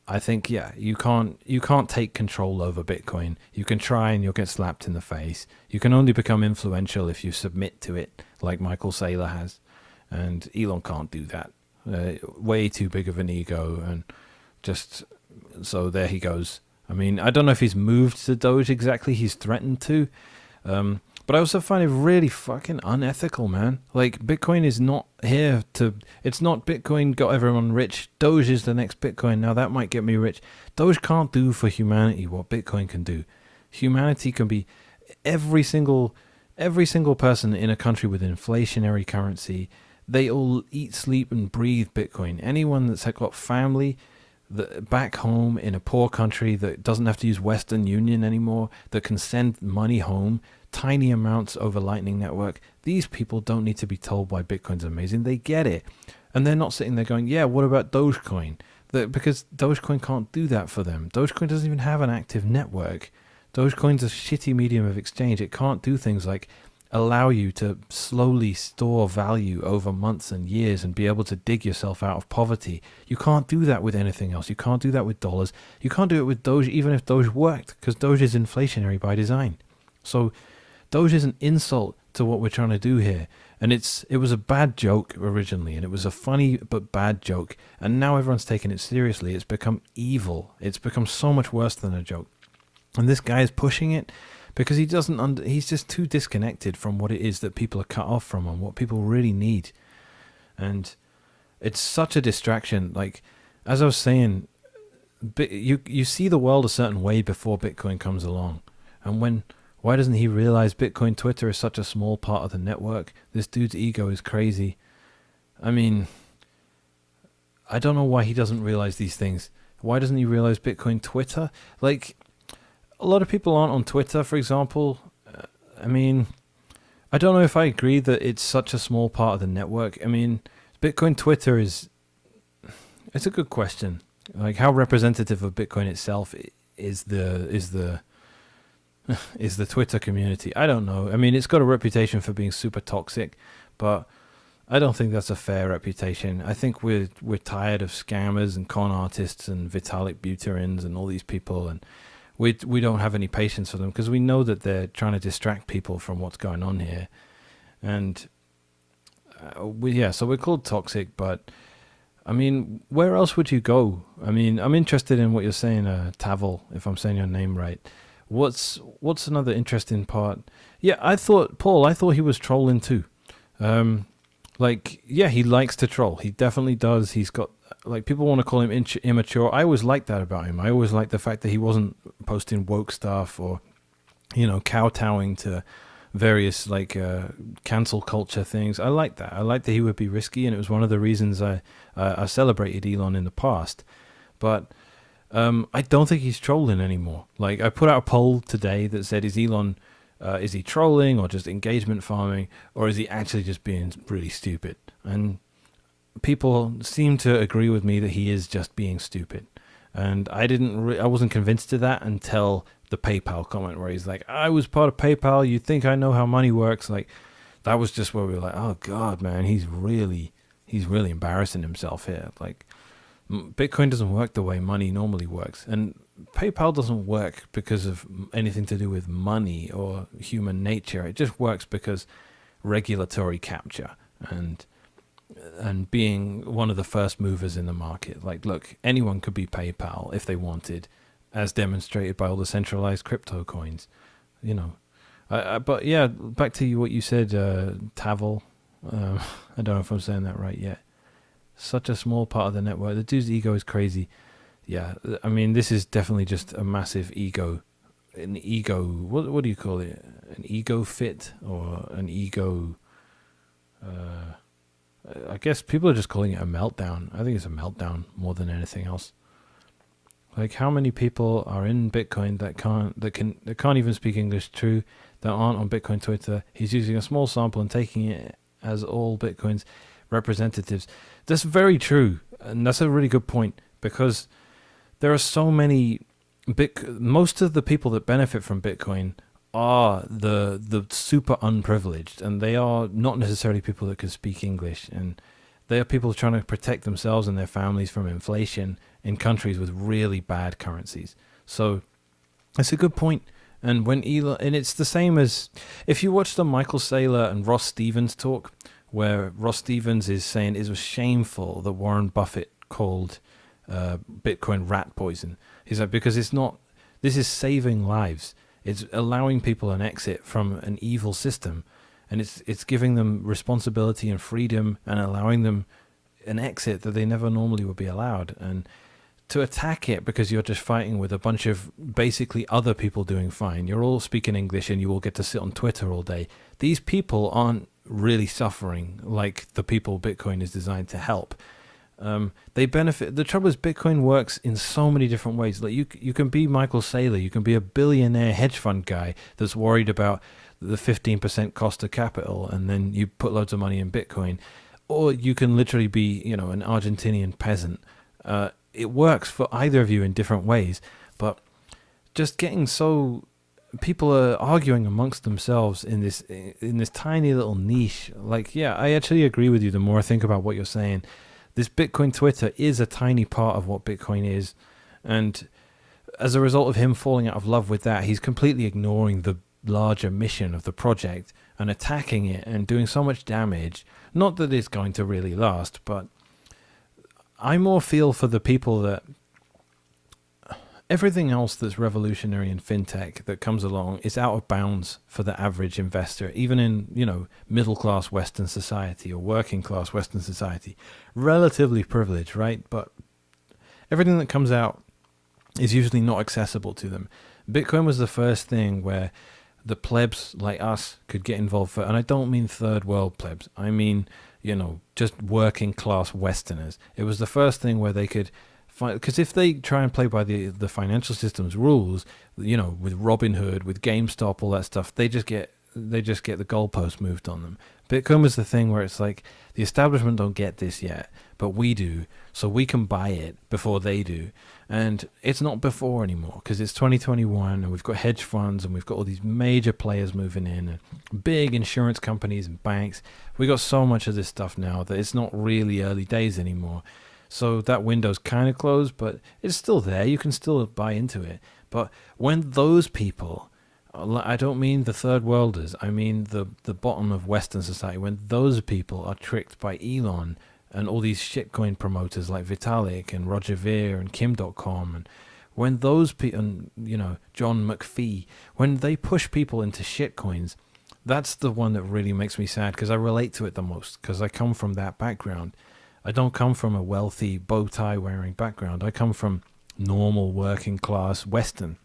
I think, yeah, you can't take control over Bitcoin. You can try and you'll get slapped in the face. You can only become influential if you submit to it, like Michael Saylor has. And Elon can't do that. Way too big of an ego, and just, so there he goes. I mean, I don't know if he's moved to Doge exactly. He's threatened to. But I also find it really fucking unethical, man. Like, Bitcoin is not here to... It's not Bitcoin got everyone rich. Doge is the next Bitcoin. Now, that might get me rich. Doge can't do for humanity what Bitcoin can do. Humanity can be... Every single person in a country with inflationary currency, they all eat, sleep, and breathe Bitcoin. Anyone that's got family back home in a poor country that doesn't have to use Western Union anymore, that can send money home, tiny amounts over Lightning Network, these people don't need to be told why Bitcoin's amazing. They get it. And they're not sitting there going, yeah, what about Dogecoin? Because Dogecoin can't do that for them. Dogecoin doesn't even have an active network. Dogecoin's a shitty medium of exchange. It can't do things like allow you to slowly store value over months and years and be able to dig yourself out of poverty. You can't do that with anything else. You can't do that with dollars. You can't do it with Doge, even if Doge worked, because Doge is inflationary by design. So Doge is an insult to what we're trying to do here. And it was a bad joke originally, and it was a funny but bad joke. And now everyone's taking it seriously. It's become evil. It's become so much worse than a joke. And this guy is pushing it because he's just too disconnected from what it is that people are cut off from and what people really need. And it's such a distraction. Like, as I was saying, you see the world a certain way before Bitcoin comes along. And why doesn't he realize Bitcoin Twitter is such a small part of the network? This dude's ego is crazy. I mean, I don't know why he doesn't realize these things. Why doesn't he realize Bitcoin Twitter? Like, a lot of people aren't on Twitter, for example. I mean, I don't know if I agree that it's such a small part of the network. I mean, Bitcoin Twitter is It's a good question. Like, how representative of Bitcoin itself is the is the Twitter community? I don't know. I mean, it's got a reputation for being super toxic, but I don't think that's a fair reputation. I think we're tired of scammers and con artists and Vitalik Buterins and all these people, and we don't have any patience for them because we know that they're trying to distract people from what's going on here, and so we're called toxic. But I mean, where else would you go? I mean, I'm interested in what you're saying, Tavel, if I'm saying your name right. What's another interesting part? Yeah, I thought he was trolling too. Like, yeah, he likes to troll. He definitely does. He's got, like, people want to call him immature. I always liked that about him. I always liked the fact that he wasn't posting woke stuff or, kowtowing to various, like, cancel culture things. I liked that. I liked that he would be risky, and it was one of the reasons I celebrated Elon in the past. But I don't think he's trolling anymore. Like, I put out a poll today that said, is he trolling or just engagement farming, or is he actually just being really stupid? And people seem to agree with me that he is just being stupid. And I wasn't convinced of that until the PayPal comment where he's like, I was part of PayPal. You think I know how money works? Like, that was just where we were like, oh God, man, he's really embarrassing himself here. Like, Bitcoin doesn't work the way money normally works. And PayPal doesn't work because of anything to do with money or human nature. It just works because regulatory capture and being one of the first movers in the market. Like, look, anyone could be PayPal if they wanted, as demonstrated by all the centralized crypto coins, But yeah, back to what you said, Tavel. I don't know if I'm saying that right yet. Such a small part of the network. The dude's ego is crazy. Yeah, I mean, this is definitely just a massive ego. An ego, what do you call it? An ego fit or an ego... I guess people are just calling it a meltdown. I think it's a meltdown more than anything else. Like, how many people are in Bitcoin that can't even speak English true, that aren't on Bitcoin Twitter? He's using a small sample and taking it as all Bitcoin's representatives. That's very true, and that's a really good point, because there are so many most of the people that benefit from Bitcoin are the super unprivileged, and they are not necessarily people that can speak English, and they are people trying to protect themselves and their families from inflation in countries with really bad currencies. So it's a good point. And when Elon, and it's the same as if you watch the Michael Saylor and Ross Stevens talk, where Ross Stevens is saying it was shameful that Warren Buffett called Bitcoin rat poison. He's like, because this is saving lives. It's allowing people an exit from an evil system, and it's giving them responsibility and freedom and allowing them an exit that they never normally would be allowed. And to attack it because you're just fighting with a bunch of basically other people doing fine. You're all speaking English and you all get to sit on Twitter all day. These people aren't really suffering like the people Bitcoin is designed to help. They benefit. The trouble is Bitcoin works in so many different ways. Like, you can be Michael Saylor, you can be a billionaire hedge fund guy that's worried about the 15% cost of capital, and then you put loads of money in Bitcoin, or you can literally be, an Argentinian peasant. It works for either of you in different ways, but just getting so people are arguing amongst themselves in this tiny little niche. Like, yeah, I actually agree with you. The more I think about what you're saying, this Bitcoin Twitter is a tiny part of what Bitcoin is, and as a result of him falling out of love with that, he's completely ignoring the larger mission of the project and attacking it and doing so much damage. Not that it's going to really last, but I more feel for the people that everything else that's revolutionary in fintech that comes along is out of bounds for the average investor, even in, middle class Western society or working class Western society, relatively privileged, right? But everything that comes out is usually not accessible to them. Bitcoin was the first thing where the plebs like us could get involved and I don't mean third world plebs. I mean, just working class Westerners. It was the first thing where they could find, because if they try and play by the financial system's rules, with Robinhood, with GameStop, all that stuff, they just get they just get the goalpost moved on them. Bitcoin was the thing where it's like the establishment don't get this yet, but we do, so we can buy it before they do. And it's not before anymore because it's 2021 and we've got hedge funds and we've got all these major players moving in and big insurance companies and banks. We got so much of this stuff now that it's not really early days anymore. So that window's kind of closed, but it's still there. You can still buy into it. But when those people, I don't mean the third worlders, I mean the bottom of Western society, when those people are tricked by Elon and all these shitcoin promoters like Vitalik and Roger Ver and Kim.com, and when those people, and John McPhee, when they push people into shitcoins, that's the one that really makes me sad because I relate to it the most because I come from that background. I don't come from a wealthy bow tie wearing background. I come from normal working class Western.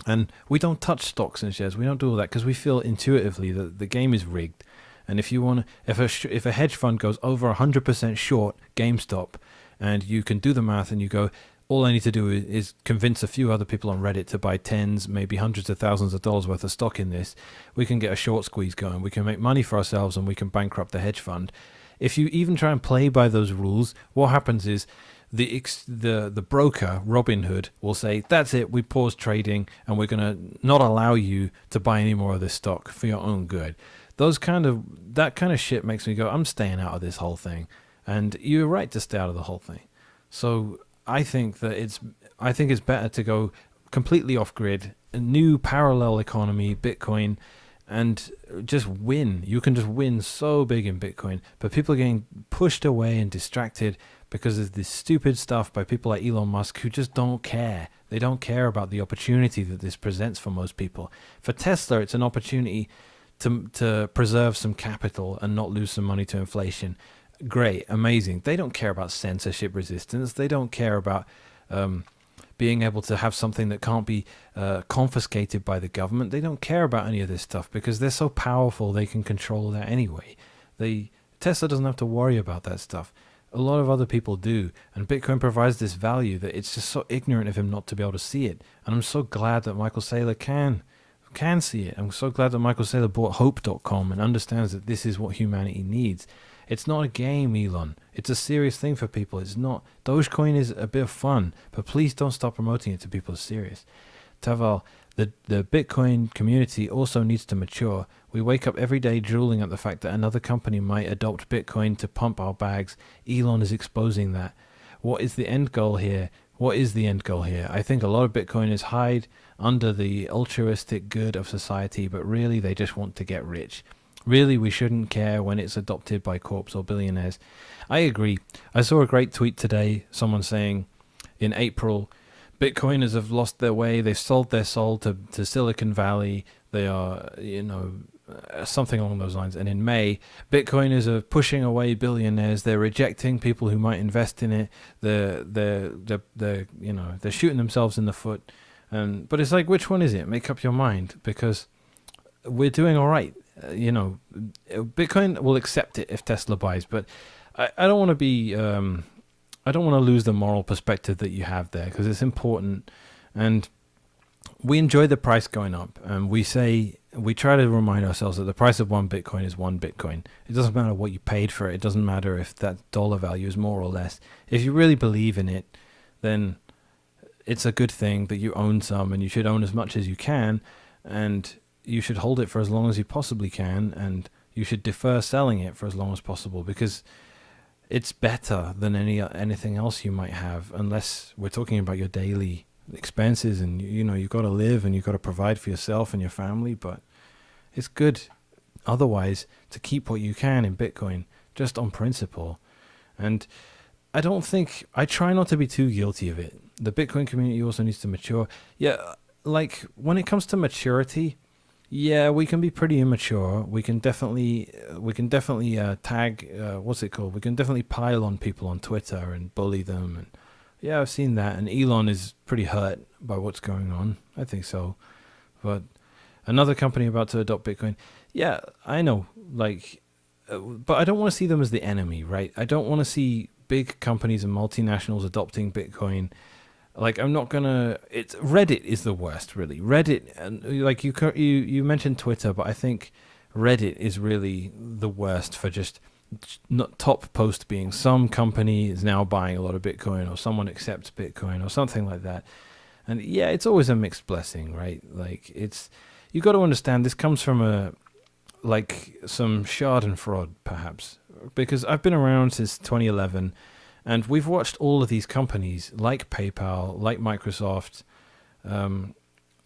And we don't touch stocks and shares. We don't do all that because we feel intuitively that the game is rigged. And if you want, if a hedge fund goes over 100% short GameStop, and you can do the math and you go, all I need to do is convince a few other people on Reddit to buy tens, maybe hundreds of thousands of dollars worth of stock in this, we can get a short squeeze going. We can make money for ourselves and we can bankrupt the hedge fund. If you even try and play by those rules, what happens is the broker, Robinhood, will say, that's it, we pause trading and we're going to not allow you to buy any more of this stock for your own good. That kind of shit makes me go, I'm staying out of this whole thing. And you're right to stay out of the whole thing. So I think it's better to go completely off grid, a new parallel economy, Bitcoin, and just win. You can just win so big in Bitcoin, but people are getting pushed away and distracted because of this stupid stuff by people like Elon Musk who just don't care. They don't care about the opportunity that this presents for most people. For Tesla, it's an opportunity to preserve some capital and not lose some money to inflation. Great, amazing. They don't care about censorship resistance. They don't care about being able to have something that can't be confiscated by the government. They don't care about any of this stuff because they're so powerful they can control that anyway. Tesla doesn't have to worry about that stuff. A lot of other people do, and Bitcoin provides this value that it's just so ignorant of him not to be able to see it. And I'm so glad that Michael Saylor can see it. I'm so glad that Michael Saylor bought Hope.com and understands that this is what humanity needs. It's not a game, Elon. It's a serious thing for people. It's not. Dogecoin is a bit of fun, but please don't stop promoting it to people as serious. Taval, the Bitcoin community also needs to mature. We wake up every day drooling at the fact that another company might adopt Bitcoin to pump our bags. Elon is exposing that. What is the end goal here? I think a lot of Bitcoiners hide under the altruistic good of society, but really they just want to get rich. Really, we shouldn't care when it's adopted by corps or billionaires. I agree. I saw a great tweet today, someone saying in April, Bitcoiners have lost their way, they've sold their soul to Silicon Valley, they are, something along those lines. And in May, Bitcoiners are pushing away billionaires, they're rejecting people who might invest in it, they're shooting themselves in the foot. But it's like, which one is it? Make up your mind, because we're doing all right. Bitcoin will accept it if Tesla buys, but I don't want to be I don't want to lose the moral perspective that you have there, because it's important. And we enjoy the price going up, and we try to remind ourselves that the price of one Bitcoin is one Bitcoin. It doesn't matter what you paid for it. It doesn't matter if that dollar value is more or less. If you really believe in it, then it's a good thing that you own some, and you should own as much as you can, and you should hold it for as long as you possibly can, and you should defer selling it for as long as possible, because it's better than anything else you might have, unless we're talking about your daily expenses, and you've got to live and you've got to provide for yourself and your family. But it's good otherwise to keep what you can in Bitcoin, just on principle. And I try not to be too guilty of it. The Bitcoin community also needs to mature. Yeah, like when it comes to maturity, yeah, we can be pretty immature. We can definitely tag, what's it called? We can definitely pile on people on Twitter and bully them. And yeah, I've seen that. And Elon is pretty hurt by what's going on. I think so. But another company about to adopt Bitcoin. Yeah, I know. But I don't want to see them as the enemy, right? I don't want to see big companies and multinationals adopting Bitcoin Like, I'm not gonna. It's Reddit is the worst, really. Reddit, and like you mentioned Twitter, but I think Reddit is really the worst for just not top post being some company is now buying a lot of Bitcoin or someone accepts Bitcoin or something like that. And yeah, it's always a mixed blessing, right? Like it's you got to understand this comes from a like some Schadenfreude perhaps, because I've been around since 2011 and we've watched all of these companies like PayPal, like Microsoft.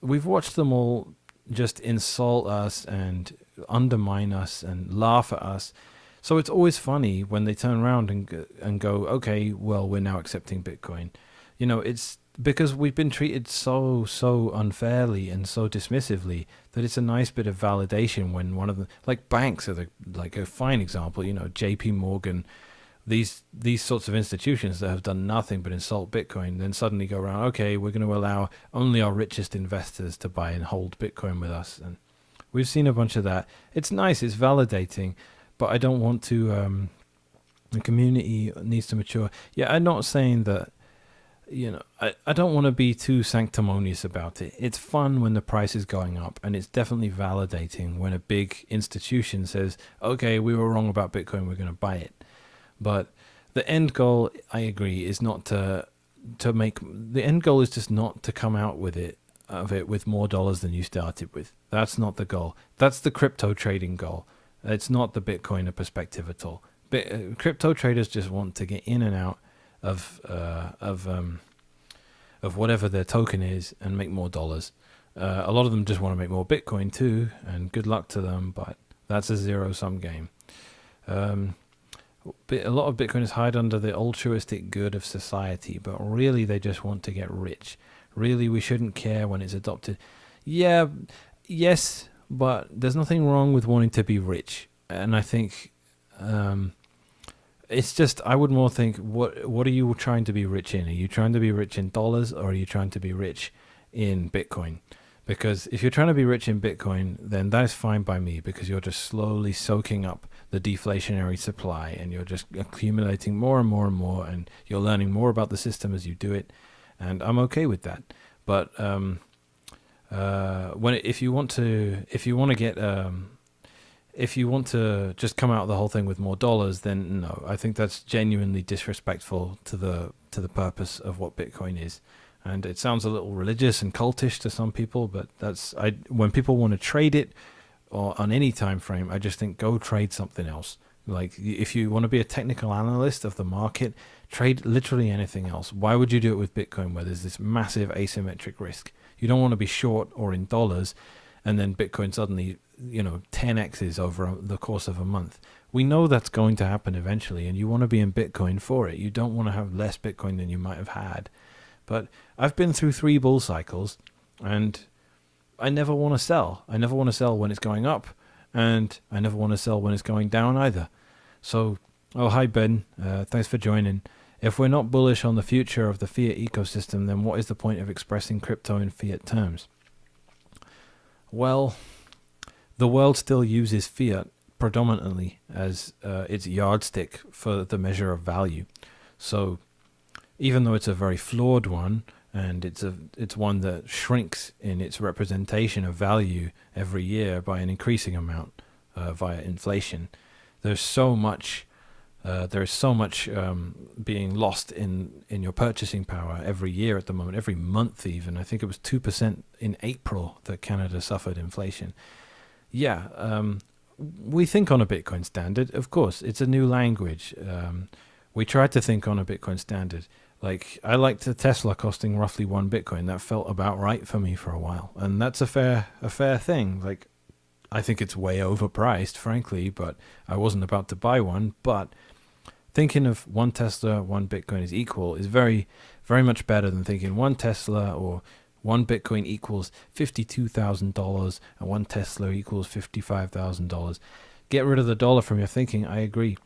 We've watched them all just insult us and undermine us and laugh at us. So it's always funny when they turn around and go, okay, well, we're now accepting Bitcoin. You know, it's because we've been treated so unfairly and so dismissively that it's a nice bit of validation when one of the like banks are like a fine example. You know, J.P. Morgan, these sorts of institutions that have done nothing but insult Bitcoin, then suddenly go around, okay, we're going to allow only our richest investors to buy and hold Bitcoin with us. And we've seen a bunch of that. It's nice, it's validating, but I don't want to, the community needs to mature. Yeah, I'm not saying that, you know, I don't want to be too sanctimonious about it. It's fun when the price is going up, and it's definitely validating when a big institution says, okay, we were wrong about Bitcoin, we're going to buy it. But the end goal, I agree, is not to make, the end goal is just not to come out with it with more dollars than you started with. That's not the goal. That's the crypto trading goal. It's not the Bitcoiner perspective at all. Crypto traders just want to get in and out of whatever their token is and make more dollars. A lot of them just want to make more Bitcoin too, and good luck to them, but that's a zero-sum game. A lot of Bitcoiners hide under the altruistic good of society, but really they just want to get rich. Really, we shouldn't care when it's adopted. Yeah, yes, but there's nothing wrong with wanting to be rich. And I think it's just, I would more think, what are you trying to be rich in? Are you trying to be rich in dollars, or are you trying to be rich in Bitcoin? Because if you're trying to be rich in Bitcoin, then that's fine by me, because you're just slowly soaking up the deflationary supply and you're just accumulating more and more and more, and you're learning more about the system as you do it. And I'm okay with that. But if you want to just come out of the whole thing with more dollars, then no, I think that's genuinely disrespectful to the purpose of what Bitcoin is. And it sounds a little religious and cultish to some people, but when people want to trade it or on any time frame, I just think go trade something else. Like if you want to be a technical analyst of the market, trade literally anything else. Why would you do it with Bitcoin where there's this massive asymmetric risk? You don't want to be short or in dollars, and then Bitcoin suddenly, 10x's over the course of a month. We know that's going to happen eventually, and you want to be in Bitcoin for it. You don't want to have less Bitcoin than you might have had. But I've been through 3 bull cycles, and I never want to sell. I never want to sell when it's going up, and I never want to sell when it's going down either. So, hi Ben, thanks for joining. If we're not bullish on the future of the fiat ecosystem, then what is the point of expressing crypto in fiat terms? Well, the world still uses fiat predominantly as its yardstick for the measure of value. So even though it's a very flawed one, and it's one that shrinks in its representation of value every year by an increasing amount via inflation, there's so much being lost in your purchasing power every year at the moment, every month even. I think it was 2% in April that Canada suffered inflation. Yeah, we think on a Bitcoin standard. Of course, it's a new language. We tried to think on a Bitcoin standard. Like, I liked the Tesla costing roughly 1 Bitcoin. That felt about right for me for a while. And that's a fair thing. Like, I think it's way overpriced, frankly, but I wasn't about to buy one. But thinking of 1 Tesla, 1 Bitcoin is equal is very, very much better than thinking 1 Tesla or 1 Bitcoin equals $52,000 and 1 Tesla equals $55,000. Get rid of the dollar from your thinking. I agree.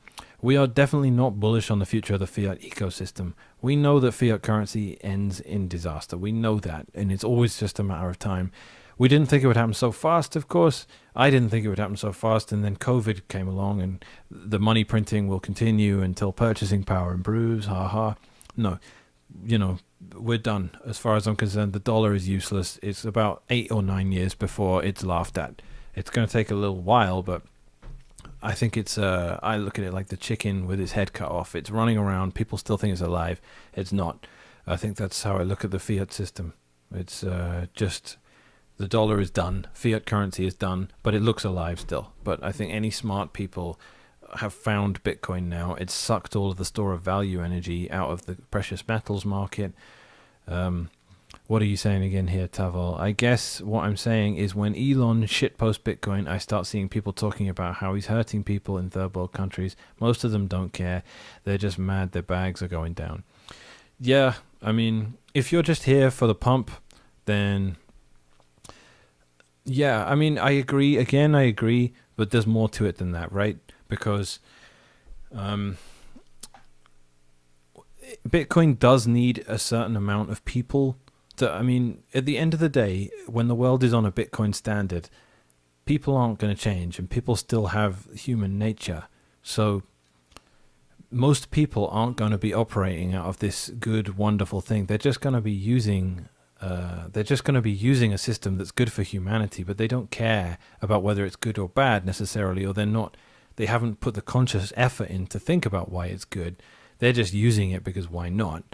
We are definitely not bullish on the future of the fiat ecosystem. We know that fiat currency ends in disaster. We know that, and it's always just a matter of time. We didn't think it would happen so fast, of course. I didn't think it would happen so fast, and then COVID came along, and the money printing will continue until purchasing power improves. Ha ha. No, we're done. As far as I'm concerned, the dollar is useless. It's about 8 or 9 years before it's laughed at. It's going to take a little while, but I think it's I look at it like the chicken with its head cut off. It's running around. People still think it's alive. It's not. I think that's how I look at the fiat system. It's just the dollar is done. Fiat currency is done, but it looks alive still. But I think any smart people have found Bitcoin now. It's sucked all of the store of value energy out of the precious metals market. What are you saying again here, Tavel? I guess what I'm saying is when Elon shitposts Bitcoin, I start seeing people talking about how he's hurting people in third world countries. Most of them don't care. They're just mad their bags are going down. Yeah, I mean, if you're just here for the pump, then yeah, I mean, I agree. Again, I agree, but there's more to it than that, right? Because Bitcoin does need a certain amount of people. I mean, at the end of the day, when the world is on a Bitcoin standard, people aren't going to change, and people still have human nature. So most people aren't going to be operating out of this good, wonderful thing. They're just going to be using a system that's good for humanity, but they don't care about whether it's good or bad necessarily, or they haven't put the conscious effort in to think about why it's good. They're just using it because why not?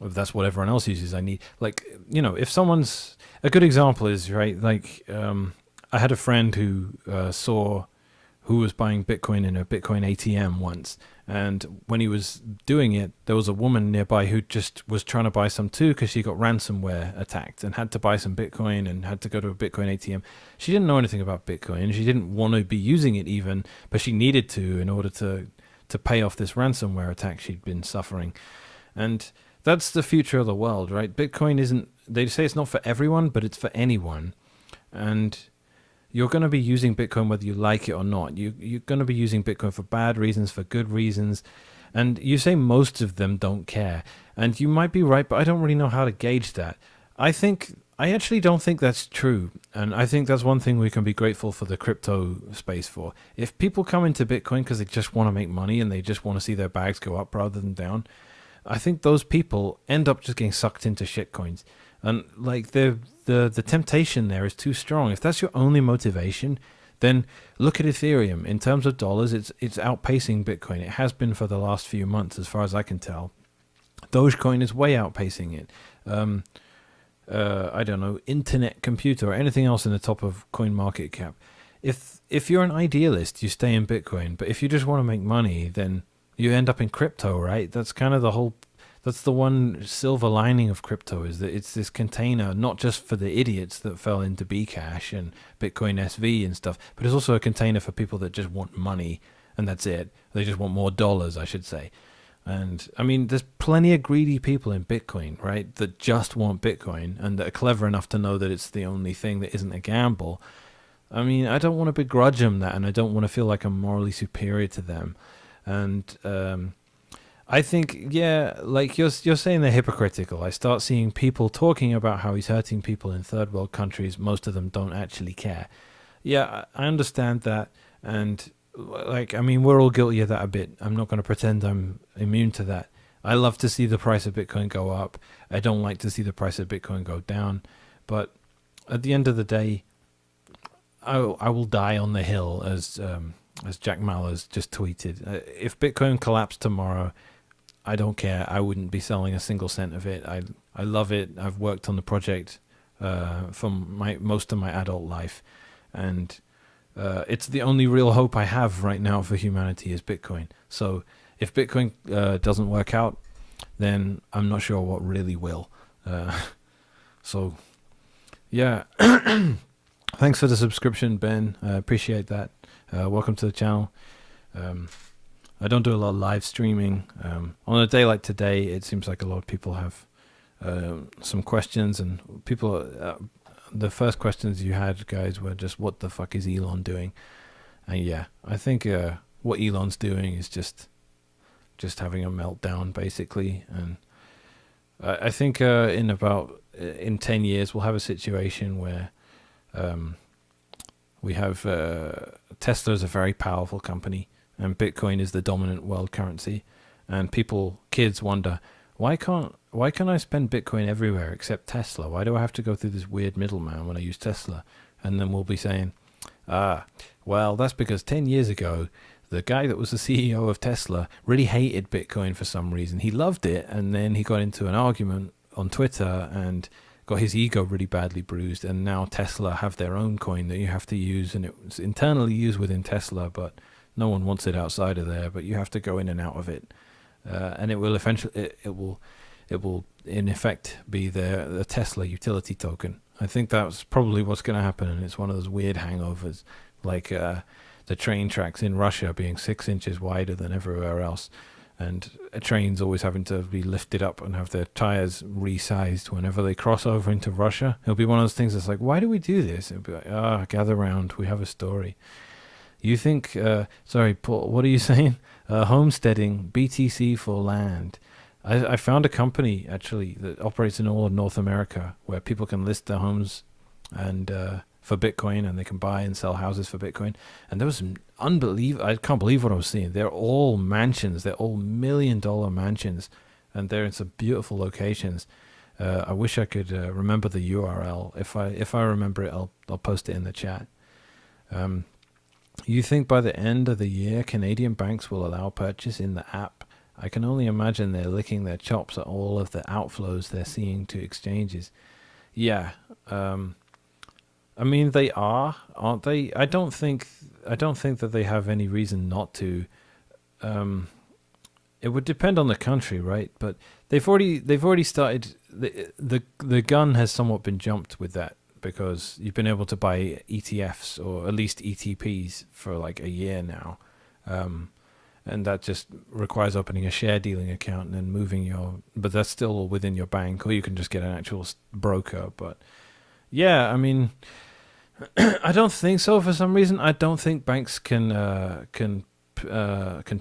If that's what everyone else uses, if someone's, a good example is, right, I had a friend who was buying Bitcoin in a Bitcoin ATM once, and when he was doing it, there was a woman nearby who just was trying to buy some too, because she got ransomware attacked and had to buy some Bitcoin and had to go to a Bitcoin ATM. She didn't know anything about Bitcoin. She didn't want to be using it even, but she needed to in order to pay off this ransomware attack she'd been suffering. And that's the future of the world, right? Bitcoin isn't, they say it's not for everyone, but it's for anyone. And you're going to be using Bitcoin whether you like it or not. You're going to be using Bitcoin for bad reasons, for good reasons. And you say most of them don't care. And you might be right, but I don't really know how to gauge that. I actually don't think that's true. And I think that's one thing we can be grateful for the crypto space for. If people come into Bitcoin because they just want to make money and they just want to see their bags go up rather than down, I think those people end up just getting sucked into shitcoins. And the temptation there is too strong. If that's your only motivation, then look at Ethereum. In terms of dollars, it's outpacing Bitcoin. It has been for the last few months, as far as I can tell. Dogecoin is way outpacing it. I don't know, Internet Computer or anything else in the top of CoinMarketCap. If you're an idealist, you stay in Bitcoin. But if you just want to make money, then you end up in crypto, right? That's kind of that's the one silver lining of crypto, is that it's this container, not just for the idiots that fell into Bcash and Bitcoin SV and stuff, but it's also a container for people that just want money, and that's it. They just want more dollars, I should say. And I mean, there's plenty of greedy people in Bitcoin, right, that just want Bitcoin and that are clever enough to know that it's the only thing that isn't a gamble. I mean, I don't want to begrudge them that, and I don't want to feel like I'm morally superior to them. And I think, yeah, like you're saying they're hypocritical. I start seeing people talking about how he's hurting people in third world countries. Most of them don't actually care. Yeah, I understand that. And I mean, we're all guilty of that a bit. I'm not going to pretend I'm immune to that. I love to see the price of Bitcoin go up. I don't like to see the price of Bitcoin go down. But at the end of the day, I will die on the hill, as Jack Mallers just tweeted. If Bitcoin collapsed tomorrow, I don't care. I wouldn't be selling a single cent of it. I love it. I've worked on the project for most of my adult life, and it's the only real hope I have right now for humanity is Bitcoin. So if Bitcoin doesn't work out, then I'm not sure what really will. So yeah, thanks for the subscription, Ben. I appreciate that. Welcome to the channel. I don't do a lot of live streaming. On a day like today, it seems like a lot of people have some questions, and people, the first questions you had, guys, were just, what the fuck is Elon doing? And yeah, I think what Elon's doing is just having a meltdown, basically. And I think in 10 years, we'll have a situation where we have Tesla is a very powerful company, and Bitcoin is the dominant world currency. And kids wonder, why can't I spend Bitcoin everywhere except Tesla? Why do I have to go through this weird middleman when I use Tesla? And then we'll be saying, well, that's because 10 years ago, the guy that was the CEO of Tesla really hated Bitcoin for some reason. He loved it, and then he got into an argument on Twitter and got his ego really badly bruised, and now Tesla have their own coin that you have to use, and it's internally used within Tesla, but no one wants it outside of there, but you have to go in and out of it. And it will eventually, it will in effect be the Tesla utility token. I think that's probably what's going to happen, and it's one of those weird hangovers, like the train tracks in Russia being 6 inches wider than everywhere else, and trains always having to be lifted up and have their tires resized whenever they cross over into Russia. It'll be one of those things that's like, why do we do this? It'll be like, gather round, we have a story. You think, sorry, Paul, what are you saying? Homesteading, BTC for land. I found a company, actually, that operates in all of North America where people can list their homes and for Bitcoin, and they can buy and sell houses for Bitcoin. And there was some I can't believe what I was seeing. They're all mansions. They're all $1 million mansions, and they're in some beautiful locations. I wish I could remember the URL. If I remember it, I'll post it in the chat. You think by the end of the year, Canadian banks will allow purchase in the app? I can only imagine they're licking their chops at all of the outflows they're seeing to exchanges. Yeah, I mean they are, aren't they? I don't think that they have any reason not to. It would depend on the country, right? But they've already started. The gun has somewhat been jumped with that, because you've been able to buy ETFs, or at least ETPs, for like a year now. And that just requires opening a share dealing account and then moving but that's still within your bank, or you can just get an actual broker. But yeah, I mean, I don't think so. For some reason, I don't think banks can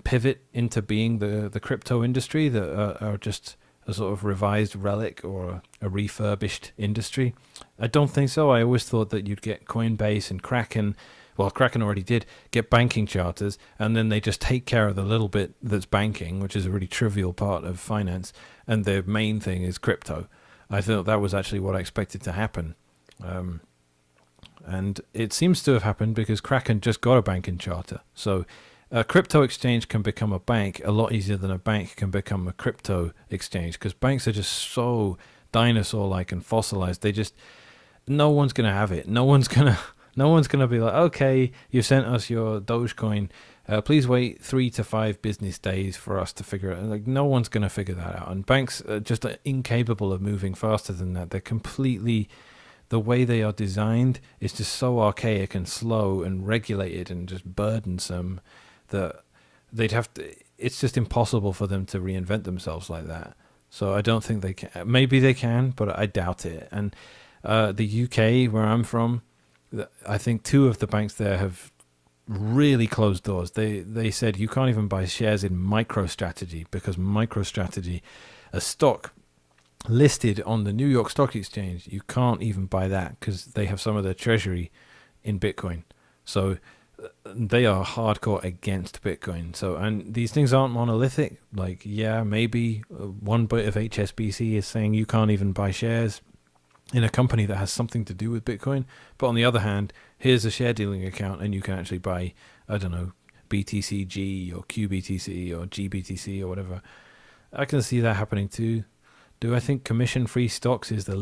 pivot into being the crypto industry that are just a sort of revised relic or a refurbished industry. I don't think so. I always thought that you'd get Coinbase and Kraken. Well, Kraken already did get banking charters, and then they just take care of the little bit that's banking, which is a really trivial part of finance, and their main thing is crypto. I thought that was actually what I expected to happen. And it seems to have happened because Kraken just got a banking charter. So a crypto exchange can become a bank a lot easier than a bank can become a crypto exchange, because banks are just so dinosaur-like and fossilized. No one's going to have it. No one's going to be like, okay, you sent us your Dogecoin. Please wait 3 to 5 business days for us to figure it out. Like, no one's going to figure that out. And banks are just incapable of moving faster than that. They're completely, the way they are designed is just so archaic and slow and regulated and just burdensome that it's just impossible for them to reinvent themselves like that. So I don't think they can. Maybe they can, but I doubt it. And the UK, where I'm from, I think 2 of the banks there have really closed doors. They said you can't even buy shares in MicroStrategy, because MicroStrategy, a stock listed on the New York Stock Exchange, you can't even buy that because they have some of their treasury in Bitcoin. So they are hardcore against Bitcoin. So, and these things aren't monolithic. Like, yeah, maybe one bit of HSBC is saying you can't even buy shares in a company that has something to do with Bitcoin. But on the other hand, here's a share dealing account and you can actually buy, I don't know, BTCG or QBTC or GBTC or whatever. I can see that happening too. Do I think commission-free stocks is the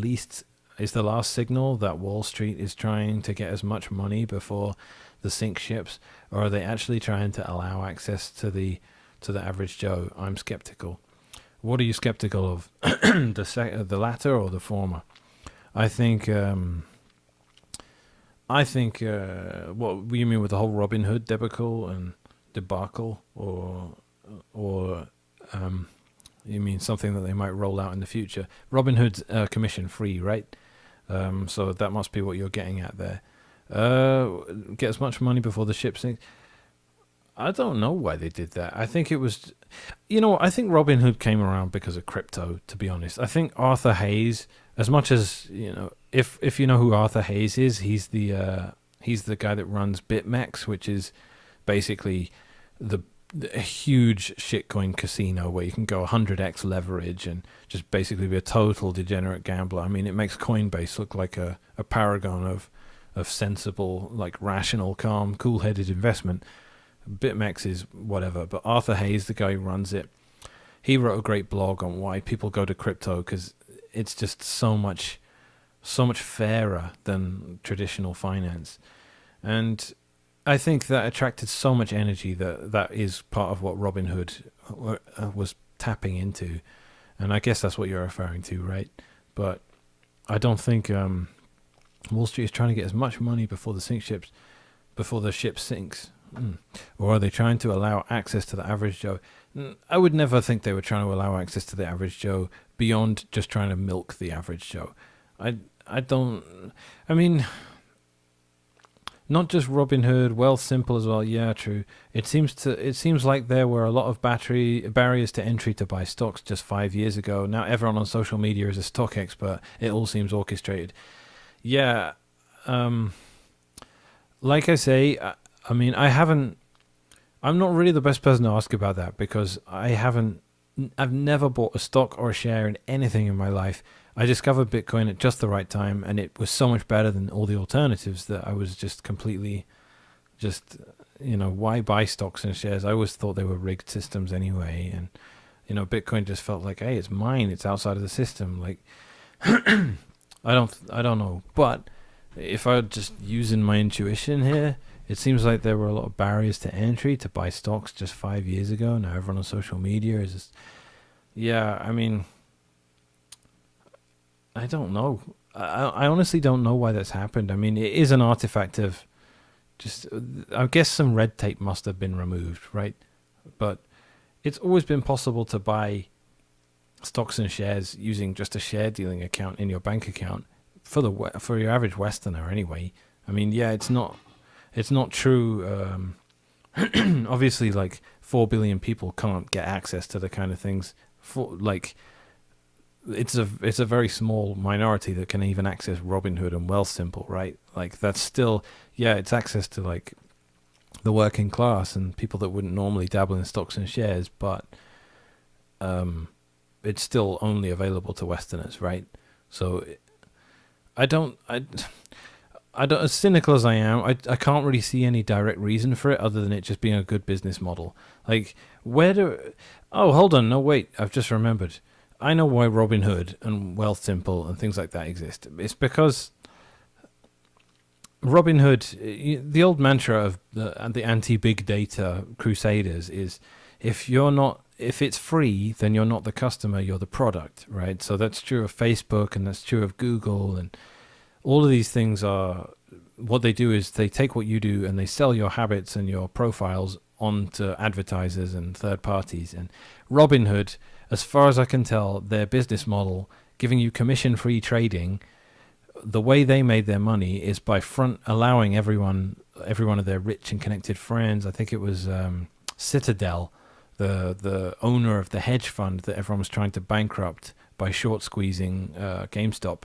last signal that Wall Street is trying to get as much money before the sink ships, or are they actually trying to allow access to the average Joe? I'm skeptical. What are you skeptical of? The latter or the former? I think what you mean with the whole Robin Hood debacle, or you mean something that they might roll out in the future? Robin Hood's commission free, right? So that must be what you're getting at there. Get as much money before the ship sinks. I don't know why they did that. I think it was, I think Robin Hood came around because of crypto, to be honest. I think Arthur Hayes, as much as, if you know who Arthur Hayes is, he's the guy that runs BitMEX, which is basically the a huge shitcoin casino where you can go 100x leverage and just basically be a total degenerate gambler. I mean, it makes Coinbase look like a paragon of sensible, like rational, calm, cool-headed investment. BitMEX is whatever, but Arthur Hayes, the guy who runs it, he wrote a great blog on why people go to crypto, because it's just so much fairer than traditional finance. And I think that attracted so much energy that is part of what Robinhood was tapping into. And I guess that's what you're referring to, right? But I don't think Wall Street is trying to get as much money before the ship sinks. Or are they trying to allow access to the average Joe? I would never think they were trying to allow access to the average Joe beyond just trying to milk the average Joe. I mean, not just Robinhood, Wealthsimple as well. Yeah, true. It seems like there were a lot of barriers to entry to buy stocks just 5 years ago. Now everyone on social media is a stock expert. It all seems orchestrated. Yeah. Like I say, I mean, I'm not really the best person to ask about that, because I've never bought a stock or a share in anything in my life. I discovered Bitcoin at just the right time, and it was so much better than all the alternatives that I was just completely why buy stocks and shares? I always thought they were rigged systems anyway. And, Bitcoin just felt like, hey, it's mine. It's outside of the system. Like, I don't know. But if I were just using my intuition here, it seems like there were a lot of barriers to entry to buy stocks just 5 years ago. Now everyone on social media is just, yeah, I mean, I don't know. I honestly don't know why that's happened. I mean, it is an artifact of just, I guess some red tape must have been removed, right? But it's always been possible to buy stocks and shares using just a share dealing account in your bank account for your average Westerner anyway. I mean, yeah, it's not true. Obviously, like 4 billion people can't get access to the kind of things it's a very small minority that can even access Robinhood and Wealthsimple, right? Like that's still, yeah, it's access to like the working class and people that wouldn't normally dabble in stocks and shares, but it's still only available to Westerners, right? So I don't, as cynical as I am, I can't really see any direct reason for it other than it just being a good business model. Like, hold on, no, wait, I've just remembered. I know why Robinhood and Wealthsimple and things like that exist. It's because Robinhood, the old mantra of the anti-big data crusaders is, if it's free, then you're not the customer, you're the product, right? So that's true of Facebook, and that's true of Google, and all of these things are, what they do is they take what you do and they sell your habits and your profiles onto advertisers and third parties. And Robinhood, as far as I can tell, their business model, giving you commission-free trading, the way they made their money is by allowing every one of their rich and connected friends. I think it was Citadel, the owner of the hedge fund that everyone was trying to bankrupt by short squeezing GameStop.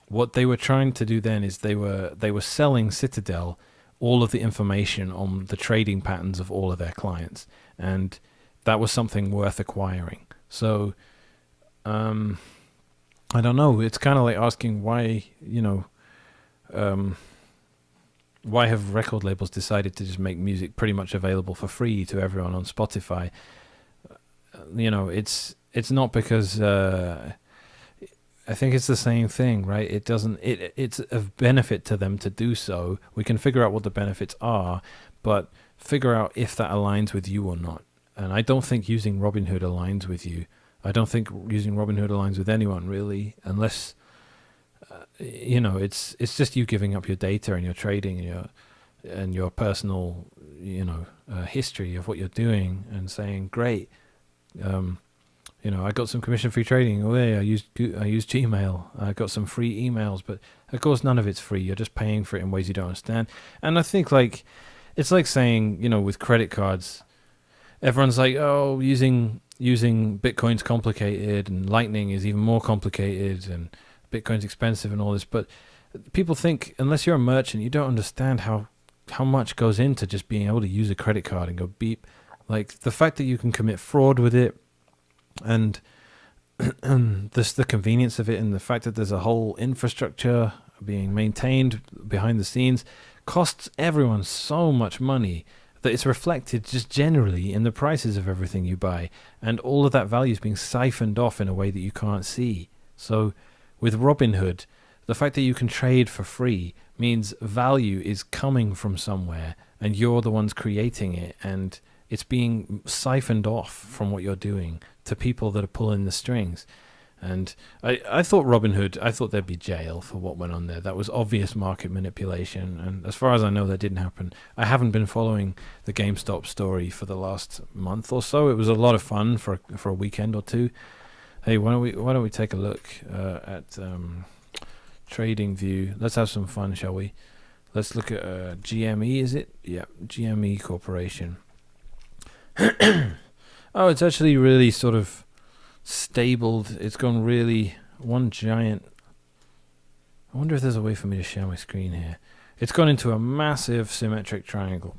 What they were trying to do then is they were selling Citadel all of the information on the trading patterns of all of their clients, and that was something worth acquiring. So I don't know, it's kind of like asking why have record labels decided to just make music pretty much available for free to everyone on Spotify? It's not because I think it's the same thing, right? It's of benefit to them to do so. We can figure out what the benefits are, but figure out if that aligns with you or not. And I don't think using Robinhood aligns with you. I don't think using Robinhood aligns with anyone, really, unless, it's just you giving up your data and your trading and your personal, history of what you're doing and saying, great, I got some commission-free trading. Oh, yeah, I used Gmail. I got some free emails, but of course none of it's free. You're just paying for it in ways you don't understand. And I think it's like saying, with credit cards, everyone's like, oh, using Bitcoin's complicated and Lightning is even more complicated and Bitcoin's expensive and all this. But people think, unless you're a merchant, you don't understand how how much goes into just being able to use a credit card and go beep. Like the fact that you can commit fraud with it, and the convenience of it, and the fact that there's a whole infrastructure being maintained behind the scenes, costs everyone so much money that it's reflected just generally in the prices of everything you buy, and all of that value is being siphoned off in a way that you can't see. So with Robinhood, the fact that you can trade for free means value is coming from somewhere, and you're the ones creating it, and it's being siphoned off from what you're doing to people that are pulling the strings. And I thought Robinhood, I thought there'd be jail for what went on there. That was obvious market manipulation, and as far as I know, that didn't happen. I haven't been following the GameStop story for the last month or so. It was a lot of fun for a weekend or two. Hey, why don't we take a look at Trading View? Let's have some fun, shall we? Let's look at GME. Is it? Yeah, GME Corporation. Oh, it's actually really sort of stabled. It's gone really one giant. I wonder if there's a way for me to share my screen here. It's gone into a massive symmetric triangle.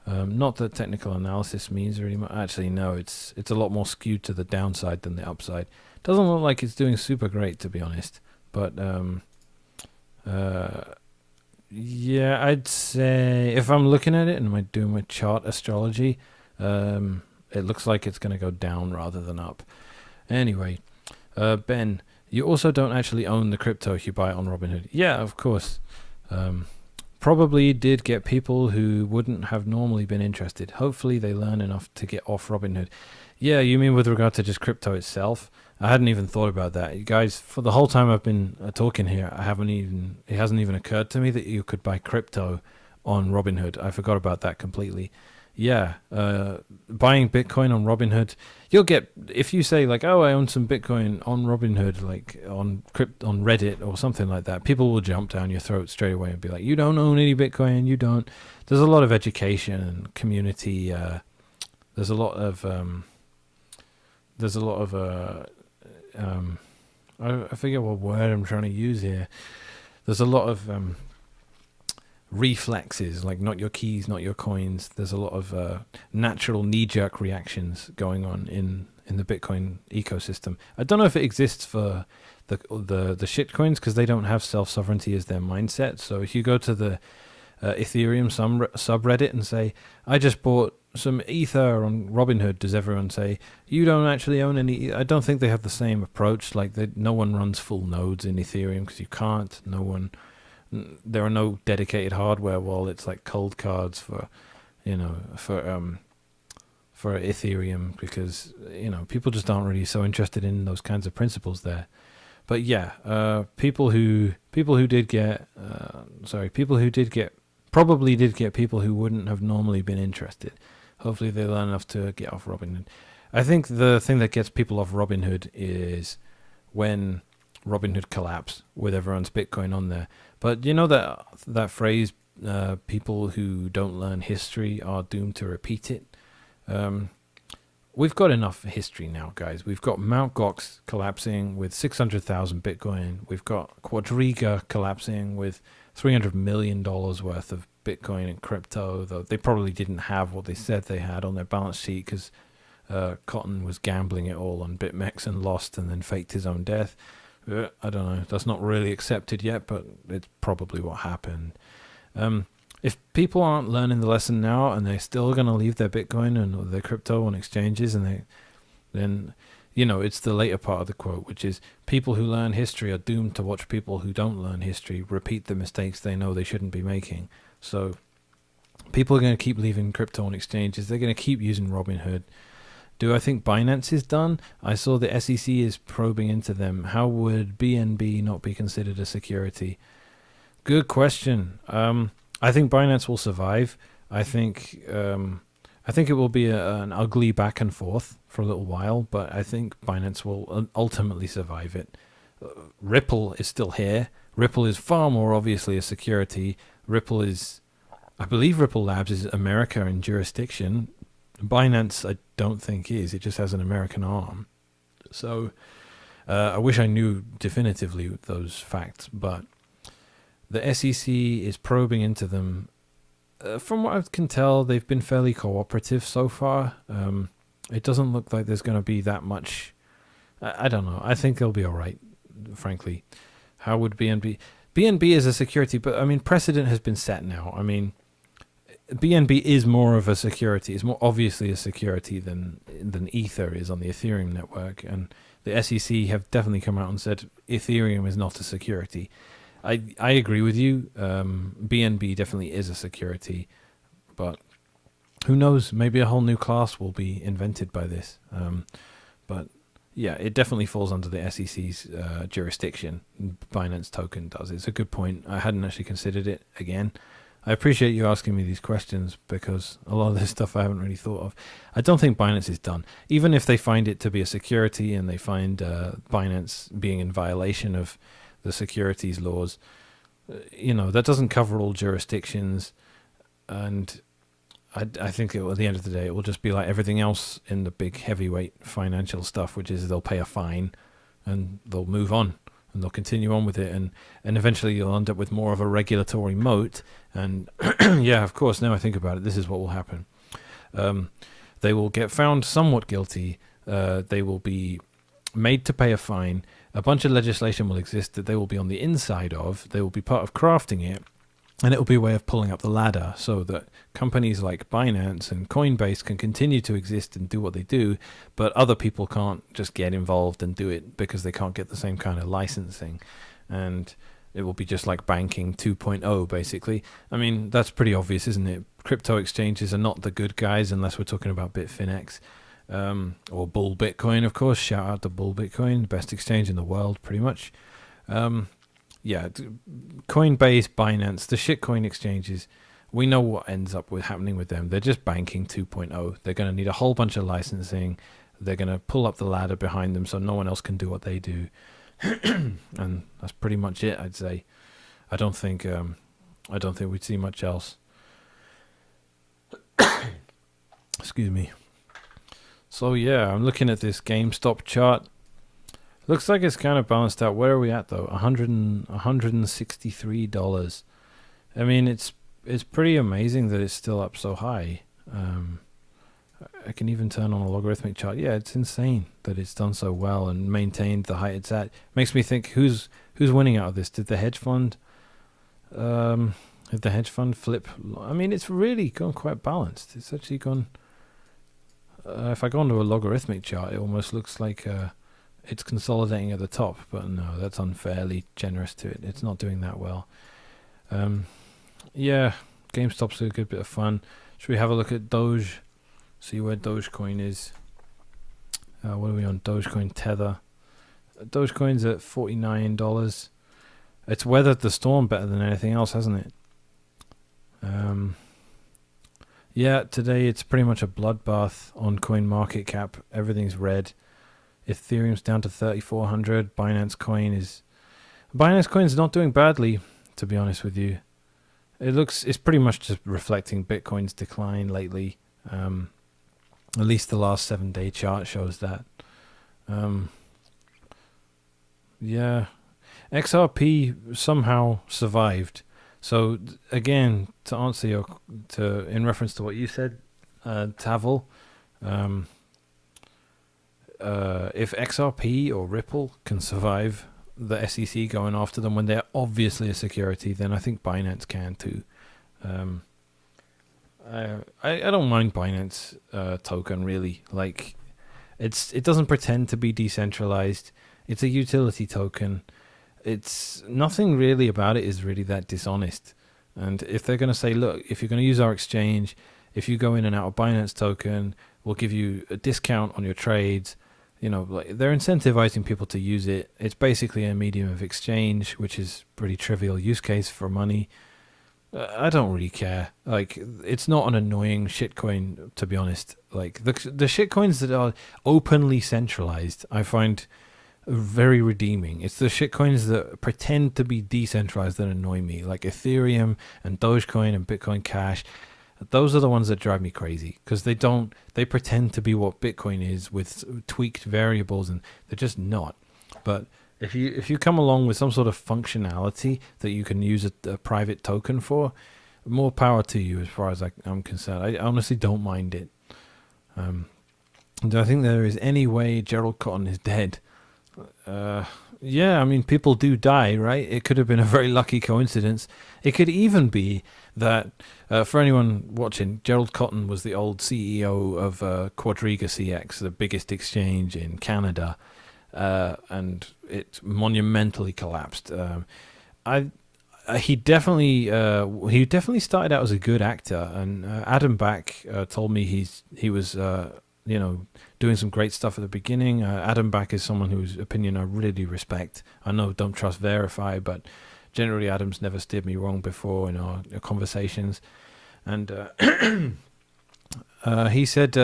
Not that technical analysis means very much. Actually, no, it's a lot more skewed to the downside than the upside. Doesn't look like it's doing super great, to be honest. But yeah, I'd say if I'm looking at it and I'm doing my chart astrology, it looks like it's going to go down rather than up. Anyway, Ben, you also don't actually own the crypto if you buy it on Robinhood. Yeah, of course. Probably did get people who wouldn't have normally been interested. Hopefully they learn enough to get off Robinhood. Yeah, you mean with regard to just crypto itself? I hadn't even thought about that. You guys, for the whole time I've been talking here, it hasn't even occurred to me that you could buy crypto on Robinhood. I forgot about that completely. Yeah, buying Bitcoin on Robinhood, you'll get, if you say like, oh, I own some Bitcoin on Robinhood, like on Reddit or something like that, people will jump down your throat straight away and be like, you don't own any Bitcoin, you don't. There's a lot of education and community. There's a lot of I forget what word I'm trying to use here. There's a lot of reflexes, like not your keys, not your coins. There's a lot of natural knee-jerk reactions going on in the Bitcoin ecosystem. I don't know if it exists for the shit coins because they don't have self-sovereignty as their mindset. So if you go to the Ethereum subreddit and say, I just bought some Ether on Robinhood, does everyone say, you don't actually own any? I don't think they have the same approach. Like no one runs full nodes in Ethereum because you can't. There are no dedicated hardware wallets like cold cards for Ethereum because people just aren't really so interested in those kinds of principles there. But yeah, people who did get probably did get people who wouldn't have normally been interested. Hopefully they learn enough to get off Robinhood. I think the thing that gets people off Robinhood is when Robinhood collapse with everyone's Bitcoin on there. But you know that phrase, people who don't learn history are doomed to repeat it? We've got enough history now, guys. We've got Mt. Gox collapsing with 600,000 Bitcoin. We've got Quadriga collapsing with $300 million worth of Bitcoin and crypto, though they probably didn't have what they said they had on their balance sheet because Cotton was gambling it all on BitMEX and lost and then faked his own death. I don't know. That's not really accepted yet, but it's probably what happened. If people aren't learning the lesson now and they're still going to leave their Bitcoin and their crypto on exchanges, and then it's the later part of the quote, which is people who learn history are doomed to watch people who don't learn history repeat the mistakes they know they shouldn't be making. So people are going to keep leaving crypto on exchanges. They're going to keep using Robinhood. Do I think Binance is done? I saw the SEC is probing into them. How would BNB not be considered a security? Good question. I think Binance will survive. I think it will be an ugly back and forth for a little while, but I think Binance will ultimately survive it. Ripple is still here. Ripple is far more obviously a security. I believe Ripple Labs is America in jurisdiction. Binance, I don't think is. It just has an American arm. So I wish I knew definitively those facts, but the SEC is probing into them From what I can tell, they've been fairly cooperative so far. It doesn't look like there's going to be that much. I don't know. I think they'll be all right, frankly. How would BNB? BNB is a security, but I mean, precedent has been set now. I mean, BNB is more of a security. It's more obviously a security than Ether is on the Ethereum network, and the SEC have definitely come out and said Ethereum is not a security. I agree with you. BNB definitely is a security, but who knows? Maybe a whole new class will be invented by this. But yeah, it definitely falls under the SEC's jurisdiction. Binance Token does. It's a good point. I hadn't actually considered it again. I appreciate you asking me these questions because a lot of this stuff I haven't really thought of. I don't think Binance is done. Even if they find it to be a security and they find Binance being in violation of the securities laws, that doesn't cover all jurisdictions. And I think at the end of the day, it will just be like everything else in the big heavyweight financial stuff, which is they'll pay a fine and they'll move on. And they'll continue on with it, and eventually you'll end up with more of a regulatory moat. And yeah, of course, now I think about it, this is what will happen. They will get found somewhat guilty. They will be made to pay a fine. A bunch of legislation will exist that they will be on the inside of. They will be part of crafting it. And it will be a way of pulling up the ladder so that companies like Binance and Coinbase can continue to exist and do what they do, but other people can't just get involved and do it because they can't get the same kind of licensing. And it will be just like banking 2.0, basically. I mean, that's pretty obvious, isn't it? Crypto exchanges are not the good guys unless we're talking about Bitfinex or Bull Bitcoin, of course. Shout out to Bull Bitcoin, best exchange in the world, pretty much. Yeah, Coinbase, Binance, the shitcoin exchanges, we know what ends up with happening with them. They're just banking 2.0. They're going to need a whole bunch of licensing. They're going to pull up the ladder behind them so no one else can do what they do. And that's pretty much it, I'd say. I don't think we'd see much else. Excuse me. So yeah, I'm looking at this GameStop chart. Looks like it's kind of balanced out. Where are we at though? $163. I mean, it's pretty amazing that it's still up so high. I can even turn on a logarithmic chart. Yeah, it's insane that it's done so well and maintained the height it's at. Makes me think, who's winning out of this? Did the hedge fund flip? I mean, it's really gone quite balanced. It's actually gone. If I go onto a logarithmic chart, it almost looks like it's consolidating at the top, but no, that's unfairly generous to it. It's not doing that well. Yeah, GameStop's a good bit of fun. Should we have a look at Doge? See where Dogecoin is. What are we on? Dogecoin Tether. Dogecoin's at $49. It's weathered the storm better than anything else, hasn't it? Yeah, today it's pretty much a bloodbath on CoinMarketCap. Everything's red. Ethereum's down to 3,400. Binance Coin's not doing badly, to be honest with you. It's pretty much just reflecting Bitcoin's decline lately. At least the last 7-day chart shows that. Yeah, XRP somehow survived. So again, to answer in reference to what you said, Tavel, if XRP or Ripple can survive the SEC going after them when they're obviously a security, then I think Binance can too. I don't mind Binance token really. Like, it doesn't pretend to be decentralized. It's a utility token. It's nothing really about it is really that dishonest. And if they're going to say, look, if you're going to use our exchange, if you go in and out of Binance token, we'll give you a discount on your trades. Like, they're incentivizing people to use it. It's basically a medium of exchange, which is pretty trivial use case for money. I don't really care. Like, it's not an annoying shitcoin, to be honest. Like, the shitcoins that are openly centralized, I find very redeeming. It's the shitcoins that pretend to be decentralized that annoy me, like Ethereum and Dogecoin and Bitcoin Cash. Those are the ones that drive me crazy because they pretend to be what Bitcoin is with tweaked variables, and they're just not. But if you come along with some sort of functionality that you can use a private token for, more power to you as far as I'm concerned. I honestly don't mind it. Do I think there is any way Gerald Cotton is dead? Yeah, I mean, people do die, right? It could have been a very lucky coincidence. It could even be that, for anyone watching, Gerald Cotton was the old CEO of Quadriga CX, the biggest exchange in Canada, and it monumentally collapsed. He definitely started out as a good actor, and Adam Back told me he was doing some great stuff at the beginning. Adam Back is someone whose opinion I really respect. I know Don't Trust Verify, but generally Adam's never steered me wrong before in our conversations. And he said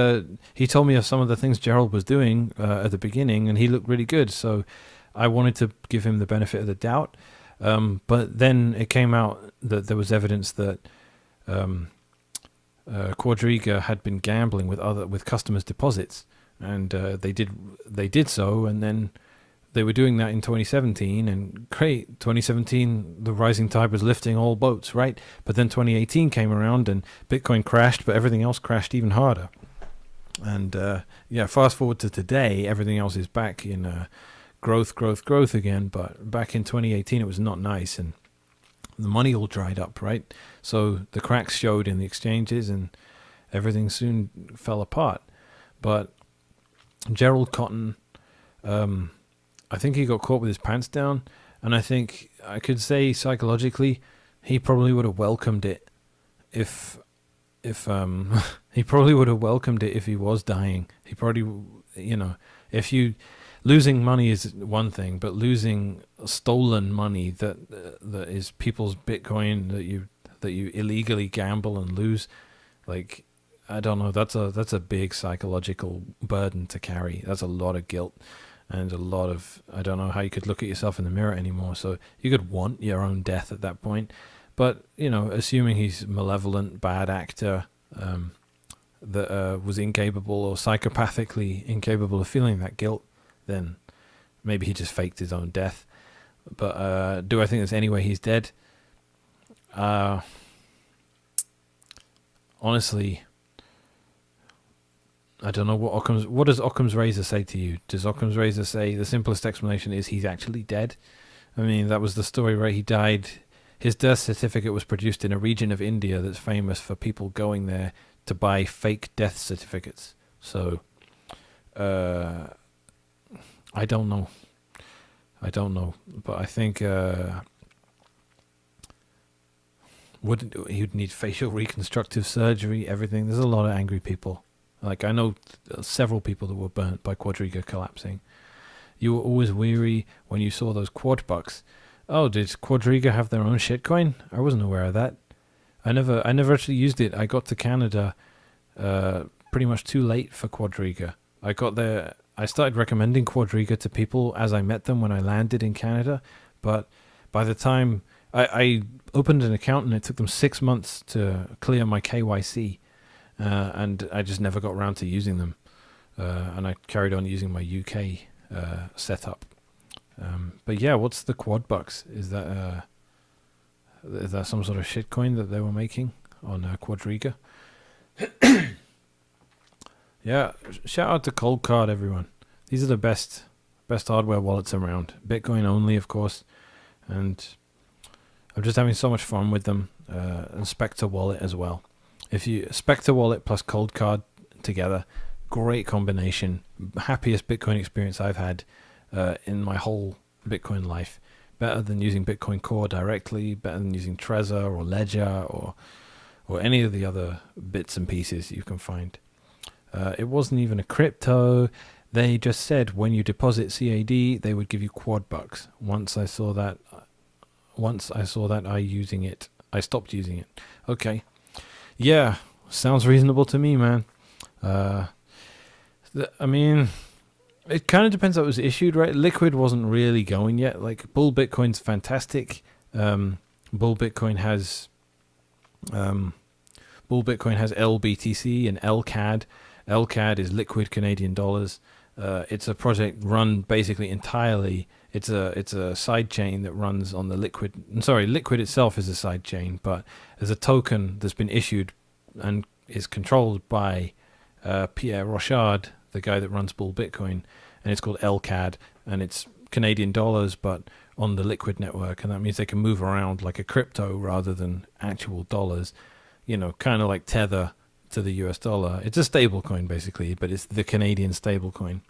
he told me of some of the things Gerald was doing at the beginning, and he looked really good. So I wanted to give him the benefit of the doubt. But then it came out that there was evidence that Quadriga had been gambling with customers' deposits, and they did so, and then they were doing that in 2017, and great, 2017 the rising tide was lifting all boats, right? But then 2018 came around and Bitcoin crashed, but everything else crashed even harder. And fast forward to today, everything else is back in growth again, but back in 2018 it was not nice, and the money all dried up, right? So the cracks showed in the exchanges, and everything soon fell apart. But Gerald Cotton, I think he got caught with his pants down, and I think I could say psychologically he probably would have welcomed it if he probably would have welcomed it if he was dying. He probably, if you losing money is one thing, but losing stolen money that is people's Bitcoin that you illegally gamble and lose, like, I don't know, that's a big psychological burden to carry. That's a lot of guilt and a lot of, I don't know how you could look at yourself in the mirror anymore. So you could want your own death at that point. But, assuming he's malevolent, bad actor, that was incapable or psychopathically incapable of feeling that guilt, then maybe he just faked his own death. But do I think there's any way he's dead? Honestly, I don't know what does Occam's razor say to you? Does Occam's razor say the simplest explanation is he's actually dead? I mean, that was the story, right? He died. His death certificate was produced in a region of India that's famous for people going there to buy fake death certificates. So, I don't know, but I think he'd need facial reconstructive surgery, everything. There's a lot of angry people. Like, I know several people that were burnt by Quadriga collapsing. You were always weary when you saw those quad bucks. Oh, did Quadriga have their own shitcoin? I wasn't aware of that. I never actually used it. I got to Canada pretty much too late for Quadriga. I got there. I started recommending Quadriga to people as I met them when I landed in Canada, but by the time I opened an account, and it took them 6 months to clear my KYC, and I just never got around to using them, and I carried on using my UK setup. But yeah, what's the quad bucks? Is that some sort of shitcoin that they were making on Quadriga? Yeah, shout out to Cold Card, everyone. These are the best hardware wallets around. Bitcoin only, of course, and I'm just having so much fun with them. And Spectre Wallet as well. If you Spectre Wallet plus Cold Card together, great combination. Happiest Bitcoin experience I've had in my whole Bitcoin life. Better than using Bitcoin Core directly. Better than using Trezor or Ledger or any of the other bits and pieces you can find. It wasn't even a crypto. They just said when you deposit CAD, they would give you quad bucks. Once I saw that, I stopped using it. Okay. Yeah, sounds reasonable to me, man. I mean, it kind of depends how it was issued, right? Liquid wasn't really going yet. Like, Bull Bitcoin's fantastic. Bull Bitcoin has LBTC and LCAD. LCAD is liquid Canadian dollars. It's a project run basically entirely It's a side chain that runs on the Liquid. Sorry, Liquid itself is a side chain, but there's a token that's been issued and is controlled by Pierre Rochard, the guy that runs Bull Bitcoin, and it's called LCAD, and it's Canadian dollars, but on the Liquid network, and that means they can move around like a crypto rather than actual dollars. You know, kind of like Tether to the US dollar. It's a stable coin basically, but it's the Canadian stable coin.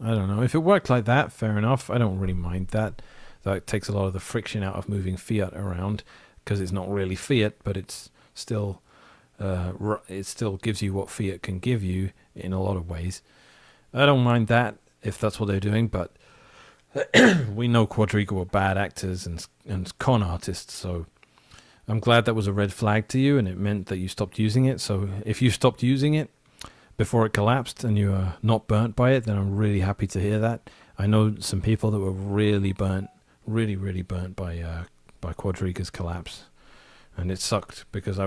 I don't know. If it worked like that, fair enough. I don't really mind that. That takes a lot of the friction out of moving fiat around, because it's not really fiat, but it's still it still gives you what fiat can give you in a lot of ways. I don't mind that if that's what they're doing, but we know Quadriga are bad actors and con artists, so I'm glad that was a red flag to you, and it meant that you stopped using it. So if you stopped using it before it collapsed and you are not burnt by it, then I'm really happy to hear that. I know some people that were really burnt, really burnt by Quadriga's collapse, and it sucked because I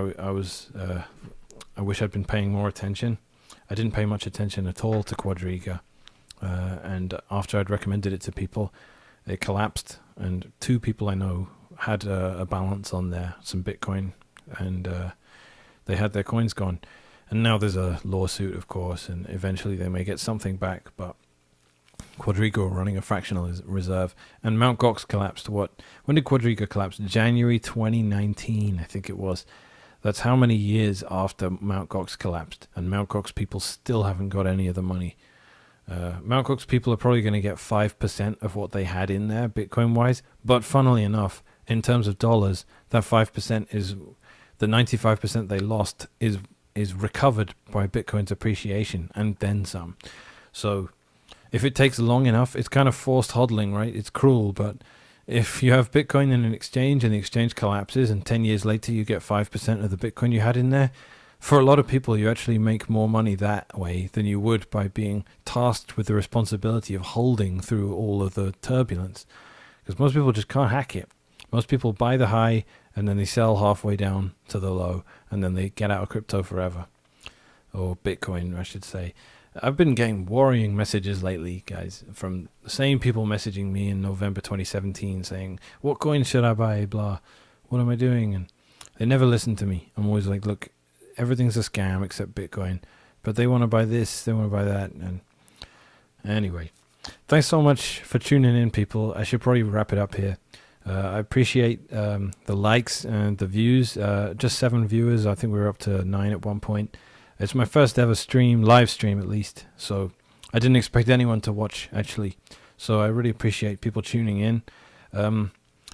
wish I'd been paying more attention. I didn't pay much attention at all to Quadriga, and after I'd recommended it to people, it collapsed, and 2 people I know had a balance on there, some Bitcoin, and they had their coins gone. And now there's a lawsuit, of course, and eventually they may get something back, but Quadriga are running a fractional reserve. And Mt. Gox collapsed, when did Quadriga collapse? January 2019, I think it was. That's how many years after Mt. Gox collapsed, and Mt. Gox people still haven't got any of the money. Mt. Gox people are probably going to get 5% of what they had in there, Bitcoin-wise, but funnily enough, in terms of dollars, that 5% is, the 95% they lost is recovered by Bitcoin's appreciation and then some. So if it takes long enough, it's kind of forced hodling, right? It's cruel, but if you have Bitcoin in an exchange and the exchange collapses and 10 years later you get 5% of the Bitcoin you had in there, for a lot of people you actually make more money that way than you would by being tasked with the responsibility of holding through all of the turbulence. Because most people just can't hack it. Most people buy the high and then they sell halfway down to the low, and then they get out of crypto forever. Or Bitcoin, I should say. I've been getting worrying messages lately, guys, from the same people messaging me in November 2017 saying, what coin should I buy, blah, what am I doing? And they never listen to me. I'm always like, look, everything's a scam except Bitcoin, but they want to buy this, they want to buy that. And anyway, thanks so much for tuning in, people. I should probably wrap it up here. I appreciate the likes and the views. Just 7 viewers. I think we were up to 9 at one point. It's my first ever live stream at least. So I didn't expect anyone to watch, actually. So I really appreciate people tuning in.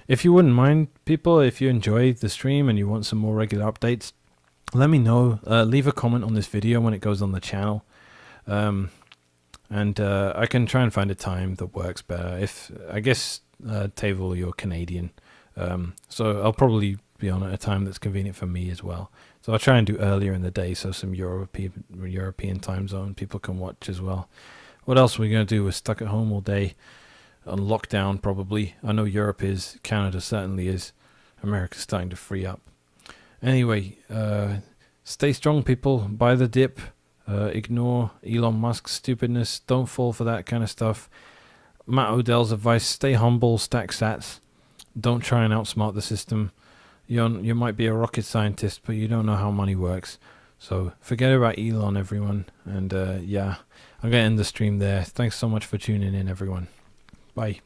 If you wouldn't mind, people, if you enjoy the stream and you want some more regular updates, let me know. Leave a comment on this video when it goes on the channel. And I can try and find a time that works better. I guess Table, you're Canadian, so I'll probably be on at a time that's convenient for me as well. So I'll try and do earlier in the day, so some European time zone people can watch as well. What else are we going to do? We're stuck at home all day on lockdown probably. I know Europe is, Canada certainly is, America's starting to free up. Anyway, stay strong, people. Buy the dip. Ignore Elon Musk's stupidness. Don't fall for that kind of stuff. Matt Odell's advice: stay humble, stack sats. Don't try and outsmart the system. You might be a rocket scientist, but you don't know how money works. So forget about Elon, everyone. And yeah, I'm going to end the stream there. Thanks so much for tuning in, everyone. Bye.